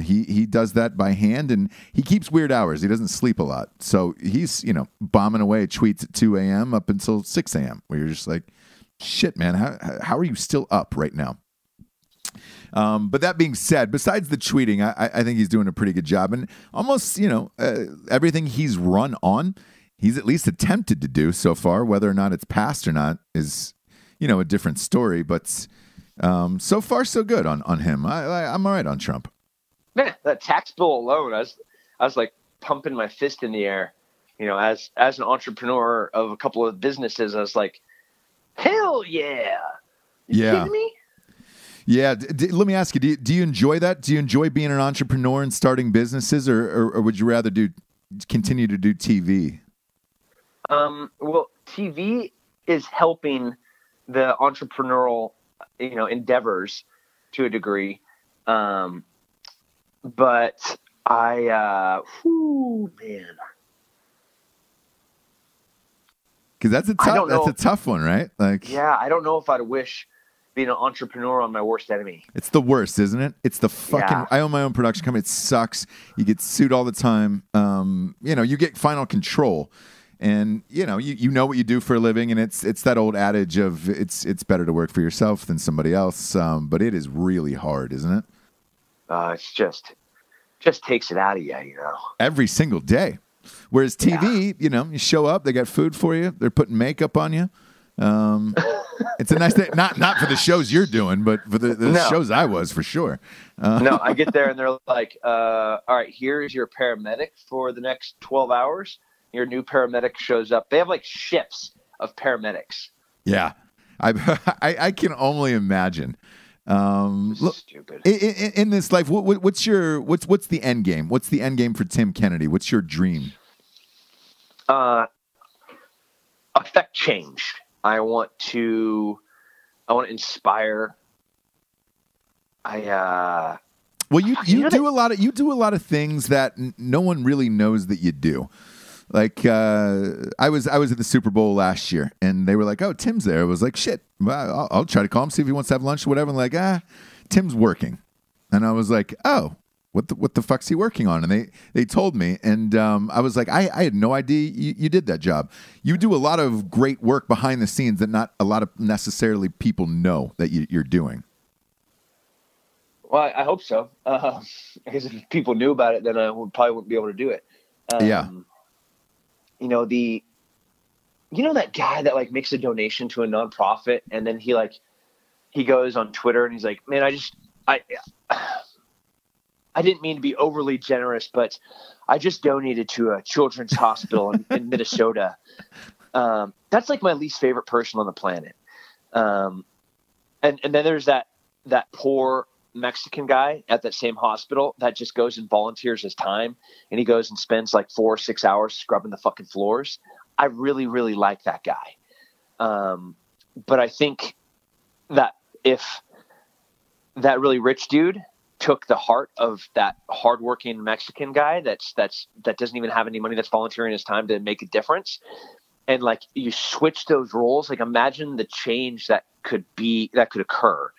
He does that by hand, and he keeps weird hours. He doesn't sleep a lot. So he's, bombing away tweets at 2 a.m. up until 6 a.m. where you're just like, shit, man, how are you still up right now? But that being said, besides the tweeting, I think he's doing a pretty good job. And almost, everything he's run on, he's at least attempted to do so far. Whether or not it's passed or not is, a different story. But so far, so good on him. I'm all right on Trump. Man, that tax bill alone, I was like pumping my fist in the air. As an entrepreneur of a couple of businesses, I was like, hell yeah. You kidding me? Yeah. Let me ask you, do you enjoy that? Do you enjoy being an entrepreneur and starting businesses, or would you rather continue to do TV? Well, TV is helping the entrepreneurial, endeavors to a degree. But man. Because that's a tough one, right? Like, yeah, I don't know if I'd wish being an entrepreneur on my worst enemy. It's the worst, isn't it? It's the fucking. Yeah. I own my own production company. It sucks. You get sued all the time. You get final control, and you know what you do for a living, and it's that old adage of it's better to work for yourself than somebody else. But it is really hard, isn't it? It's just takes it out of you, Every single day. Whereas TV, you show up, they got food for you, they're putting makeup on you. It's a nice thing. Not for the shows you're doing, but for the shows I was, for sure. No, I get there and they're like, all right, here's your paramedic for the next 12 hours. Your new paramedic shows up. They have like shifts of paramedics. Yeah. I can only imagine. Stupid. In this life, what's the end game? What's the end game for Tim Kennedy? What's your dream? Affect change. I want to inspire. Well, you do a lot of things that no one really knows that you do. Like I was at the Super Bowl last year, and they were like, "Oh, Tim's there." I was like, "Shit, well, I'll try to call him, see if he wants to have lunch or whatever." And like, Tim's working, and I was like, "Oh, what the fuck's he working on?" And they told me, and I was like, I had no idea you did that job. You do a lot of great work behind the scenes that not a lot of necessarily people know that you're doing. Well, I hope so. I guess if people knew about it, then I probably wouldn't be able to do it. Yeah. That guy that like makes a donation to a nonprofit, and then he goes on Twitter and he's like, "Man, I didn't mean to be overly generous, but I just donated to a children's hospital in Minnesota." That's like my least favorite person on the planet. And then there's that poor Mexican guy at that same hospital that just goes and volunteers his time, and he goes and spends like 4 or 6 hours scrubbing the fucking floors. I really, really like that guy. But I think that if that really rich dude took the heart of that hardworking Mexican guy that doesn't even have any money, that's volunteering his time to make a difference, and like you switch those roles, like imagine the change that could occur.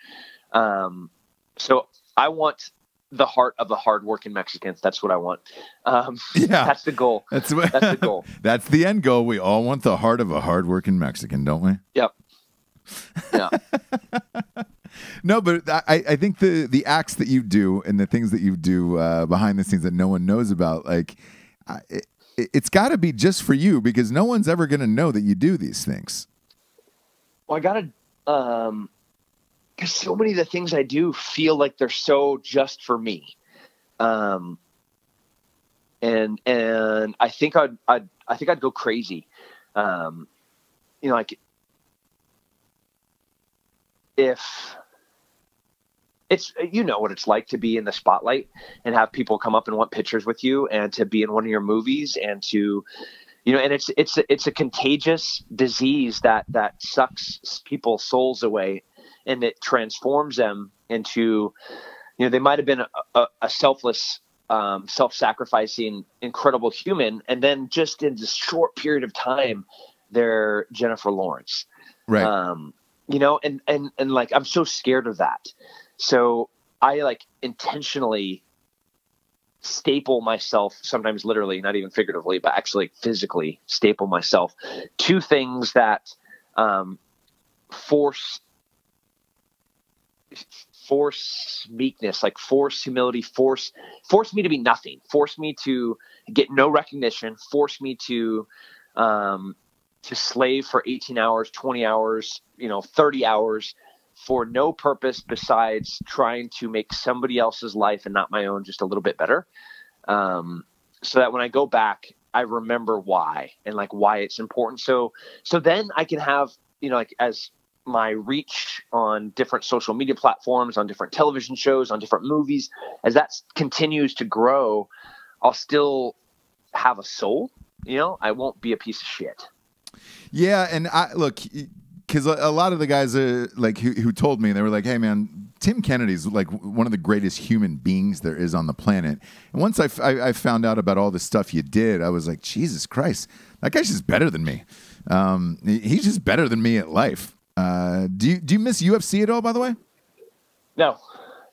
So I want the heart of the hardworking Mexicans. That's what I want. That's the goal. That's the goal. That's the end goal. We all want the heart of a hardworking Mexican, don't we? Yep. Yeah. No, but I think the acts that you do and the things that you do behind the scenes that no one knows about, like it's got to be just for you, because no one's ever going to know that you do these things. Well, I got to, because so many of the things I do feel like they're so just for me. And I think I'd go crazy. Like if it's, what it's like to be in the spotlight and have people come up and want pictures with you, and to be in one of your movies, and to, and it's a contagious disease that sucks people's souls away and it transforms them into, they might have been a selfless, self-sacrificing, incredible human. And then just in this short period of time, they're Jennifer Lawrence. Right. And like, I'm so scared of that. So I like intentionally staple myself, sometimes literally, not even figuratively, but actually physically staple myself to things that force meekness, like force humility, force me to be nothing, force me to get no recognition, force me to slave for 18 hours, 20 hours, 30 hours for no purpose besides trying to make somebody else's life and not my own just a little bit better. So that when I go back, I remember why and like why it's important. So then I can have, like as my reach on different social media platforms, on different television shows, on different movies, as that continues to grow, I'll still have a soul, I won't be a piece of shit. Yeah. And because a lot of the guys like who told me, they were like, hey man, Tim Kennedy's like one of the greatest human beings there is on the planet. And once I found out about all the stuff you did, I was like, Jesus Christ, that guy's just better than me. He's just better than me at life. Do you miss UFC at all, by the way? No,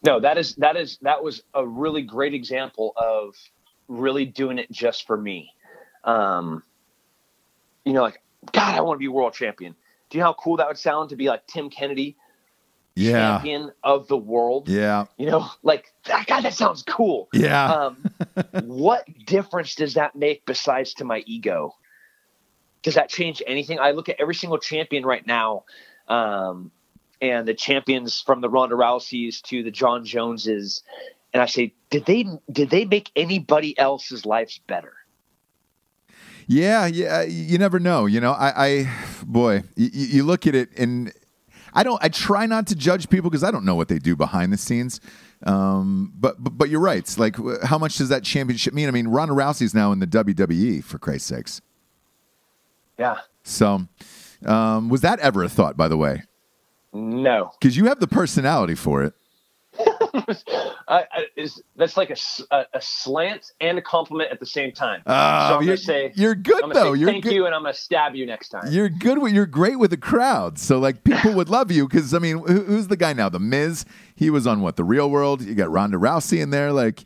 that was a really great example of really doing it just for me. Like, God, I want to be world champion. Do you know how cool that would sound to be like Tim Kennedy, champion of the world? Yeah. Like, God, that sounds cool. Yeah. What difference does that make besides to my ego? Does that change anything? I look at every single champion right now, and the champions from the Ronda Rouseys to the John Joneses, and I say, did they make anybody else's lives better? Yeah. You never know. You look at it, and I try not to judge people because I don't know what they do behind the scenes. But you're right. It's like, how much does that championship mean? I mean, Ronda Rousey's now in the WWE, for Christ's sakes. Yeah. So, was that ever a thought, by the way? No. Because you have the personality for it. That's like a slant and a compliment at the same time. So I'm gonna say, you're good though. You're thank you, and I'm gonna stab you next time. You're good. You're great with the crowd. So like people would love you because I mean, who's the guy now? The Miz. He was on The Real World. You got Ronda Rousey in there. Like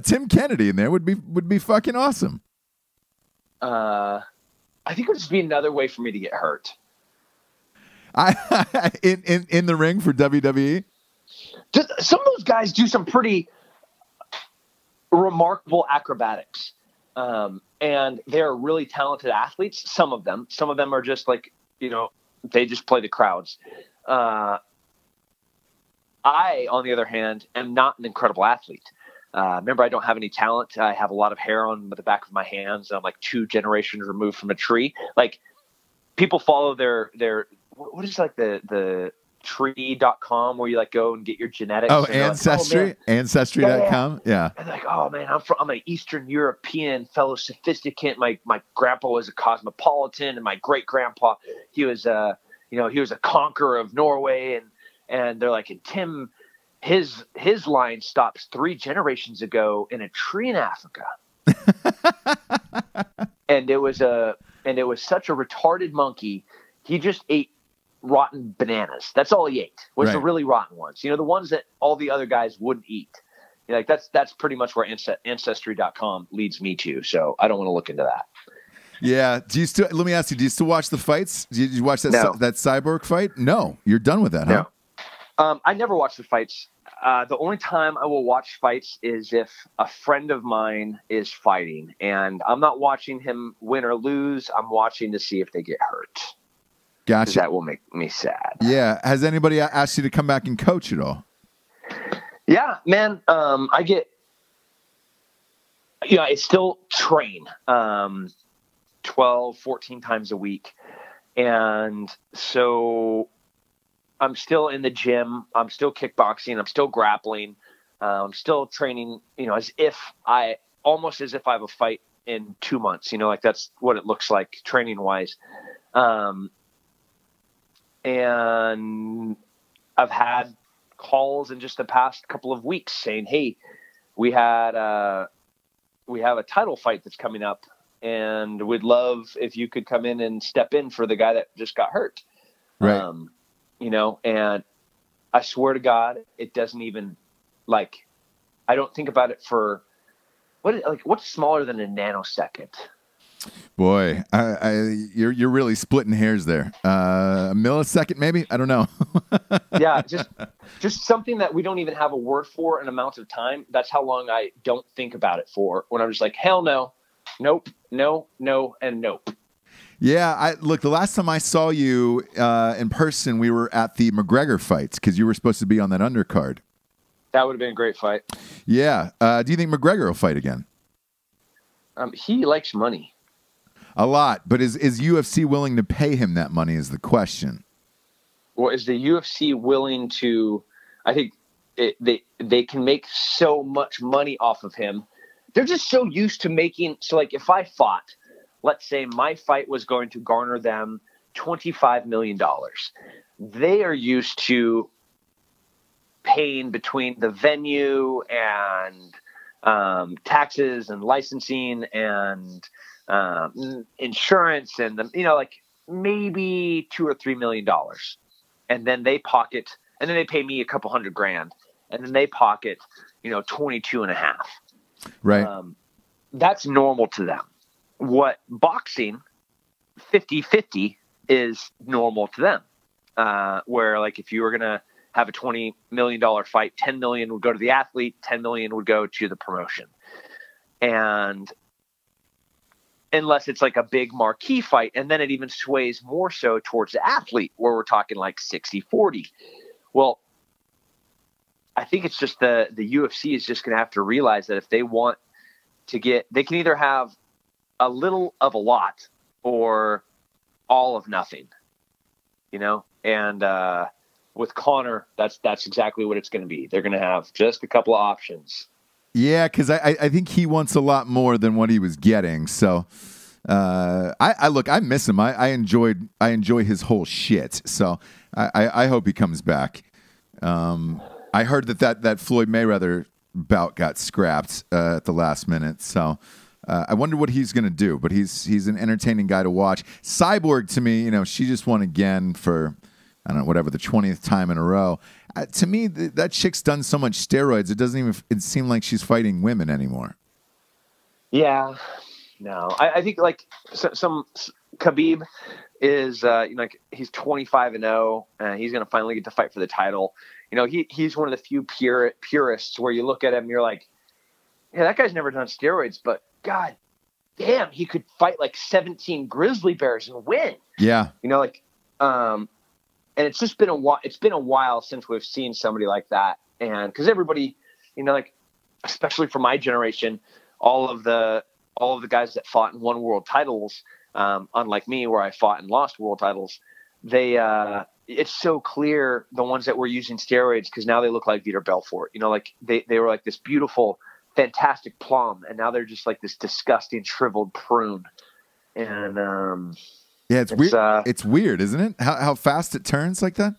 Tim Kennedy in there would be fucking awesome. I think it would just be another way for me to get hurt. In the ring for WWE. Some of those guys do some pretty remarkable acrobatics, and they're really talented athletes. Some of them are just like, they just play the crowds. I, on the other hand, am not an incredible athlete. Remember, I don't have any talent. I have a lot of hair on the back of my hands. I'm like 2 generations removed from a tree. Like, people follow their what is like the tree.com where you like go and get your genetics. Oh, Ancestry? Like, Ancestry.com? Yeah. And like, oh man, I'm an Eastern European fellow sophisticate. My grandpa was a cosmopolitan, and my great grandpa, he was a conqueror of Norway, and they're like, and Tim, his line stops 3 generations ago in a tree in Africa. and it was such a retarded monkey. He just ate rotten bananas. That's all he ate, was the really rotten ones. The ones that all the other guys wouldn't eat. Like that's pretty much where Ancestry.com leads me to. So I don't want to look into that. Yeah. Let me ask you, do you still watch the fights? Did you watch that Cyborg fight? No. You're done with that, huh? No. I never watch the fights. The only time I will watch fights is if a friend of mine is fighting, and I'm not watching him win or lose. I'm watching to see if they get hurt. Gotcha. That will make me sad. Yeah. Has anybody asked you to come back and coach at all? Yeah, man. I still train 12, 14 times a week. And so I'm still in the gym. I'm still kickboxing. I'm still grappling. I'm still training, as if I have a fight in 2 months, like that's what it looks like training wise. And I've had calls in just the past couple of weeks saying, "Hey, we have a title fight that's coming up, and we'd love if you could come in and step in for the guy that just got hurt." Right. And I swear to God, it doesn't even I don't think about it for what's smaller than a nanosecond. Boy, you're really splitting hairs there. A millisecond, maybe? I don't know. Yeah, just something that we don't even have a word for, an amount of time. That's how long I don't think about it for. When I'm just like, hell no, nope, no, and nope. Yeah, look, the last time I saw you in person, we were at the McGregor fights because you were supposed to be on that undercard. That would have been a great fight. Yeah. Do you think McGregor will fight again? He likes money. A lot, but is UFC willing to pay him that money is the question. Well, is the UFC willing to? I think they can make so much money off of him. They're just so used to making. So, like, if I fought, let's say my fight was going to garner them $25 million, they are used to paying between the venue and taxes and licensing and insurance and maybe $2 or $3 million, and then they pay me a couple $100,000, and then they pocket 22 and a half. Right. That's normal to them. What boxing 50-50 is normal to them. Where if you were gonna have a $20 million fight, $10 million would go to the athlete, $10 million would go to the promotion, and unless it's like a big marquee fight. And then it even sways more so towards the athlete where we're talking like 60-40. Well, I think it's just the UFC is just going to have to realize that if they want to they can either have a little of a lot or all of nothing, and with Conor, that's exactly what it's going to be. They're going to have just a couple of options. Yeah, because I think he wants a lot more than what he was getting. So, I miss him. I enjoy his whole shit. So I hope he comes back. I heard that Floyd Mayweather bout got scrapped at the last minute. So I wonder what he's going to do. But he's an entertaining guy to watch. Cyborg to me, she just won again for, I don't know, whatever, the 20th time in a row. To me, that chick's done so much steroids, it doesn't even seem like she's fighting women anymore. Yeah, no. I think some Khabib is he's 25-0, and he's going to finally get to fight for the title. He's one of the few purists where you look at him and you're like, yeah, that guy's never done steroids, but God damn, he could fight like 17 grizzly bears and win. Yeah. And it's just been a while. It's been a while since we've seen somebody like that. And because everybody, especially for my generation, all of the guys that fought and won world titles, unlike me, where I fought and lost world titles, it's so clear the ones that were using steroids because now they look like Vitor Belfort. They were like this beautiful, fantastic plum, and now they're just like this disgusting shriveled prune. And yeah, it's weird. It's weird, isn't it? How fast it turns like that.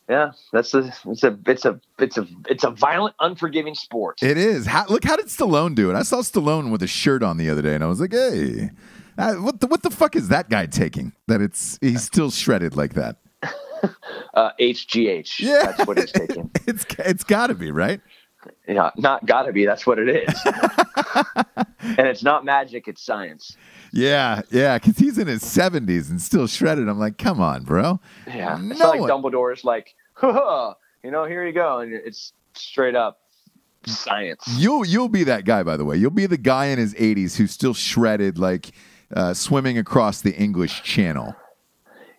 Yeah, it's a violent, unforgiving sport. It is. How did Stallone do it? I saw Stallone with a shirt on the other day, and I was like, hey, what the fuck is that guy taking? That he's still shredded like that. HGH. Yeah, that's what he's taking. It's got to be, right? Yeah, not gotta be. That's what it is. And it's not magic, it's science. Yeah, because he's in his 70s and still shredded. I'm like, come on, bro. Yeah, it's like Dumbledore's like, here you go. And it's straight up science. You'll be that guy, by the way. You'll be the guy in his 80s who's still shredded, like swimming across the English Channel.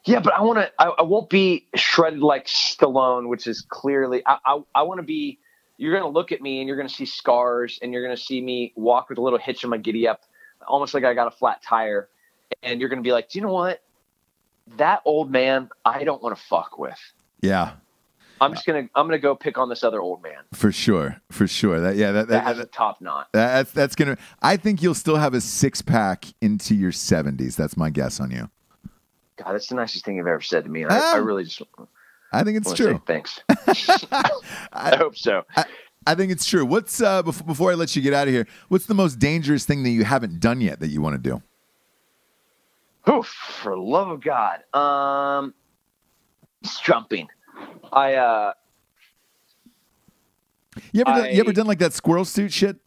Yeah, but I won't be shredded like Stallone, which is clearly, I want to be. You're going to look at me and you're going to see scars, and you're going to see me walk with a little hitch in my giddy up, almost like I got a flat tire. And you're going to be like, do you know what? That old man, I don't want to fuck with. Yeah. I'm going to go pick on this other old man. For sure. That has a top knot. That's going to, I think you'll still have a 6-pack into your 70s. That's my guess on you. God, that's the nicest thing you've ever said to me. I really just, I think it's true. Thanks. I hope so. I think it's true. What's before I let you get out of here? What's the most dangerous thing that you haven't done yet that you want to do? Oh, for the love of God, jumping. You ever done like that squirrel suit shit?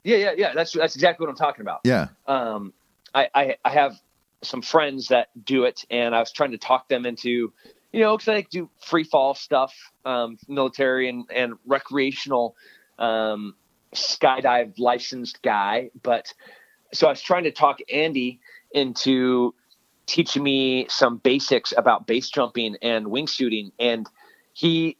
Yeah. That's exactly what I'm talking about. Yeah. I have some friends that do it, and I was trying to talk them into, because I do free fall stuff, military and recreational, skydive licensed guy. But so I was trying to talk Andy into teaching me some basics about base jumping and wingsuiting. And the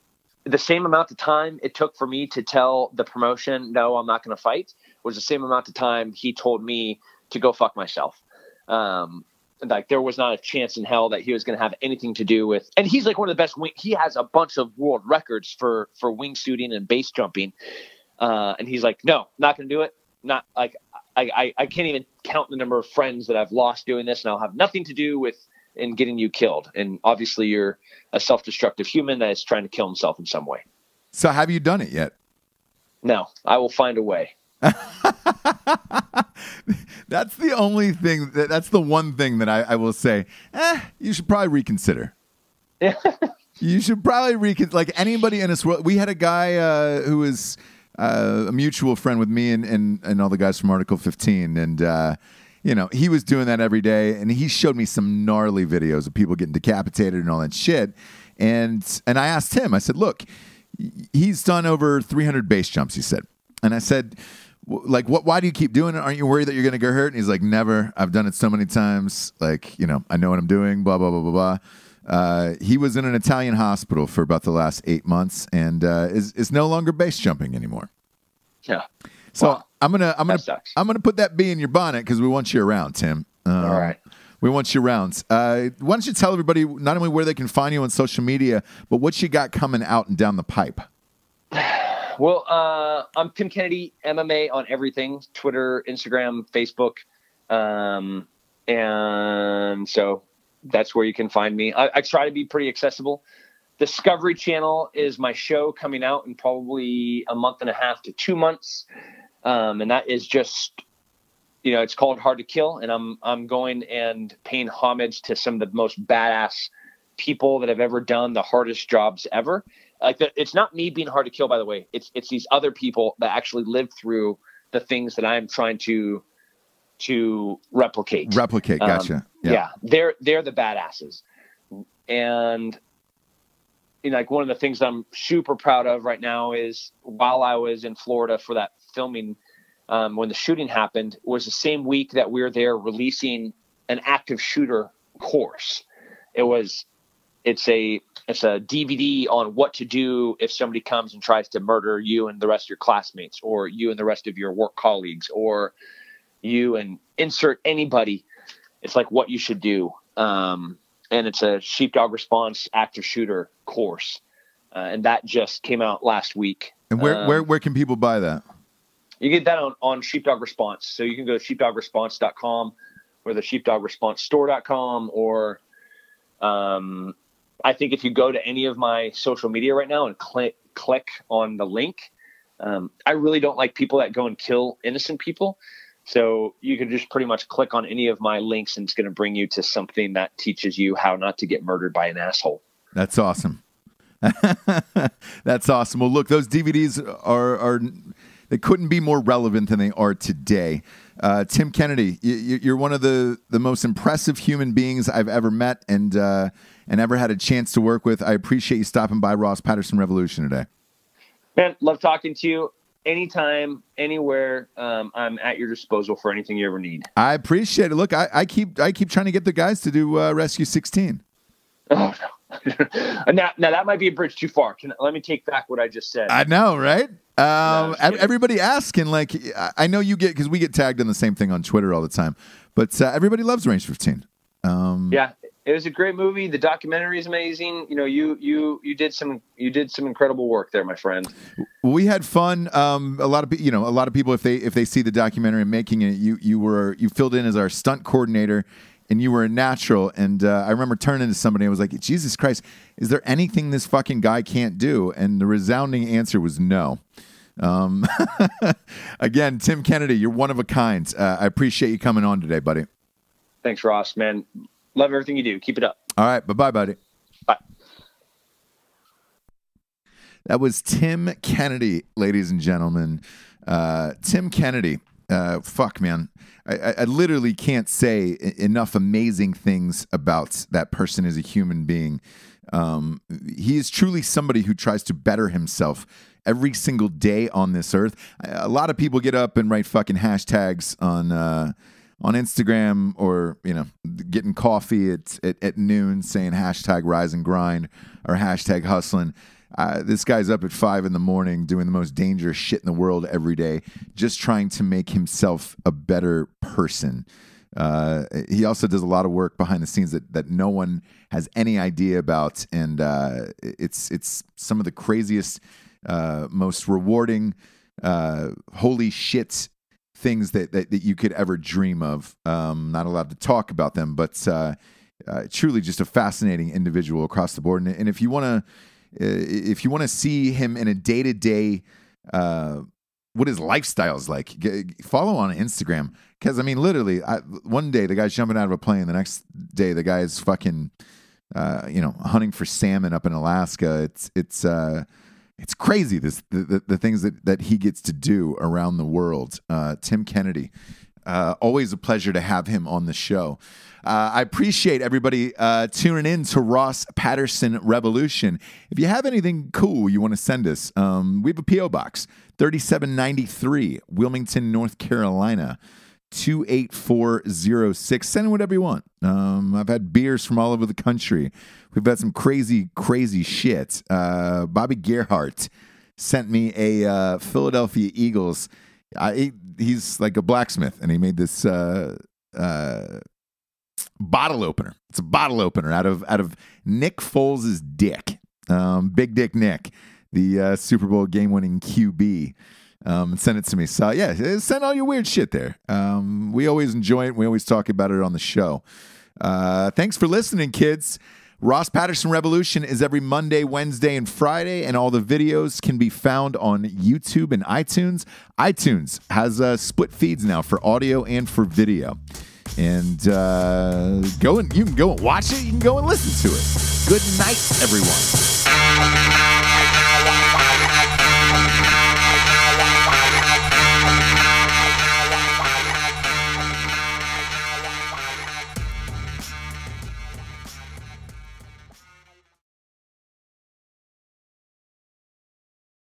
same amount of time it took for me to tell the promotion, no, I'm not going to fight, was the same amount of time he told me to go fuck myself. Like there was not a chance in hell that he was going to have anything to do with, and he's like one of the best he has a bunch of world records for wingsuiting and base jumping. And he's like, no, not going to do it. Not like, I can't even count the number of friends that I've lost doing this, and I'll have nothing to do with in getting you killed. And obviously you're a self-destructive human that is trying to kill himself in some way. So have you done it yet? No, I will find a way. That's the only thing that's the one thing that I will say, you should probably reconsider. Yeah. You should probably like anybody in this world. We had a guy who was a mutual friend with me and all the guys from Article 15. And, he was doing that every day. And he showed me some gnarly videos of people getting decapitated and all that shit. And I asked him, I said, look, he's done over 300 base jumps, he said. And I said, like, why do you keep doing it? Aren't you worried that you're going to get hurt? And he's like, never. I've done it so many times. Like, I know what I'm doing, blah, blah, blah, blah, blah. He was in an Italian hospital for about the last 8 months and is no longer base jumping anymore. Yeah. So wow. I'm gonna put that bee in your bonnet because we want you around, Tim. All right. We want you around. Why don't you tell everybody not only where they can find you on social media, but what you got coming out and down the pipe? Well, I'm Tim Kennedy, MMA on everything, Twitter, Instagram, Facebook. And so that's where you can find me. I try to be pretty accessible. Discovery Channel is my show coming out in probably a month and a half to 2 months. And that is just, it's called Hard to Kill. And I'm going and paying homage to some of the most badass people that have ever done the hardest jobs ever. Like it's not me being hard to kill, by the way. It's these other people that actually lived through the things that I'm trying to replicate. Gotcha. Yeah. They're the badasses. And like one of the things I'm super proud of right now is while I was in Florida for that filming, when the shooting happened, was the same week that we were there releasing an active shooter course. It's a DVD on what to do if somebody comes and tries to murder you and the rest of your classmates, or you and the rest of your work colleagues, or you and insert anybody. It's like what you should do. And it's a sheepdog response active shooter course. And that just came out last week. And where can people buy that? You get that on Sheepdog Response. So you can go to sheepdogresponse.com or the sheepdogrespancestore.com, or I think if you go to any of my social media right now and click on the link, I really don't like people that go and kill innocent people. So you can just pretty much click on any of my links and it's going to bring you to something that teaches you how not to get murdered by an asshole. That's awesome. That's awesome. Well, look, those DVDs are they couldn't be more relevant than they are today. Tim Kennedy, you're one of the most impressive human beings I've ever met and ever had a chance to work with. I appreciate you stopping by Ross Patterson Revolution today. Man, love talking to you. Anytime, anywhere, I'm at your disposal for anything you ever need. I appreciate it. Look, I keep trying to get the guys to do Rescue 16. Oh, no. now that might be a bridge too far. Let me take back what I just said. I know, right? Everybody asking, like, I know you get, because we get tagged on the same thing on Twitter all the time, but everybody loves Range 15. Yeah, it was a great movie. The documentary is amazing. You did some incredible work there, my friend. We had fun. A lot of people, if they see the documentary and making it, you filled in as our stunt coordinator, and you were a natural. And I remember turning to somebody and I was like, Jesus Christ, is there anything this fucking guy can't do? And the resounding answer was no. Again, Tim Kennedy, you're one of a kind. I appreciate you coming on today, buddy. Thanks, Ross, man. Love everything you do. Keep it up. All right. Bye-bye, buddy. Bye. That was Tim Kennedy, ladies and gentlemen. Tim Kennedy. Fuck, man. I literally can't say enough amazing things about that person as a human being. He is truly somebody who tries to better himself every single day on this earth. A lot of people get up and write fucking hashtags on Instagram, or, you know, getting coffee at noon saying hashtag rise and grind or hashtag hustling. This guy's up at 5 a.m. doing the most dangerous shit in the world every day, just trying to make himself a better person. He also does a lot of work behind the scenes that no one has any idea about, and it's some of the craziest, most rewarding, holy shit things that you could ever dream of. Not allowed to talk about them, but truly just a fascinating individual across the board. And if you want to see him in a day-to-day, what his lifestyle is like, follow on Instagram. Because, I mean, literally, one day the guy's jumping out of a plane. The next day the guy's fucking, hunting for salmon up in Alaska. It's crazy, the things that he gets to do around the world. Tim Kennedy. Always a pleasure to have him on the show. I appreciate everybody tuning in to Ross Patterson Revolution. If you have anything cool you want to send us, we have a P.O. Box, 3793, Wilmington, North Carolina, 28406. Send in whatever you want. I've had beers from all over the country. We've had some crazy, crazy shit. Bobby Gerhardt sent me a Philadelphia Eagles. He's like a blacksmith, and he made this bottle opener. It's a bottle opener out of Nick Foles' dick. Big Dick Nick, the Super Bowl game-winning QB. Send it to me. So, yeah, send all your weird shit there. We always enjoy it. We always talk about it on the show. Thanks for listening, kids. Ross Patterson Revolution is every Monday, Wednesday, and Friday, and all the videos can be found on YouTube and iTunes. iTunes has split feeds now for audio and for video. And you can go and watch it. You can go and listen to it. Good night, everyone.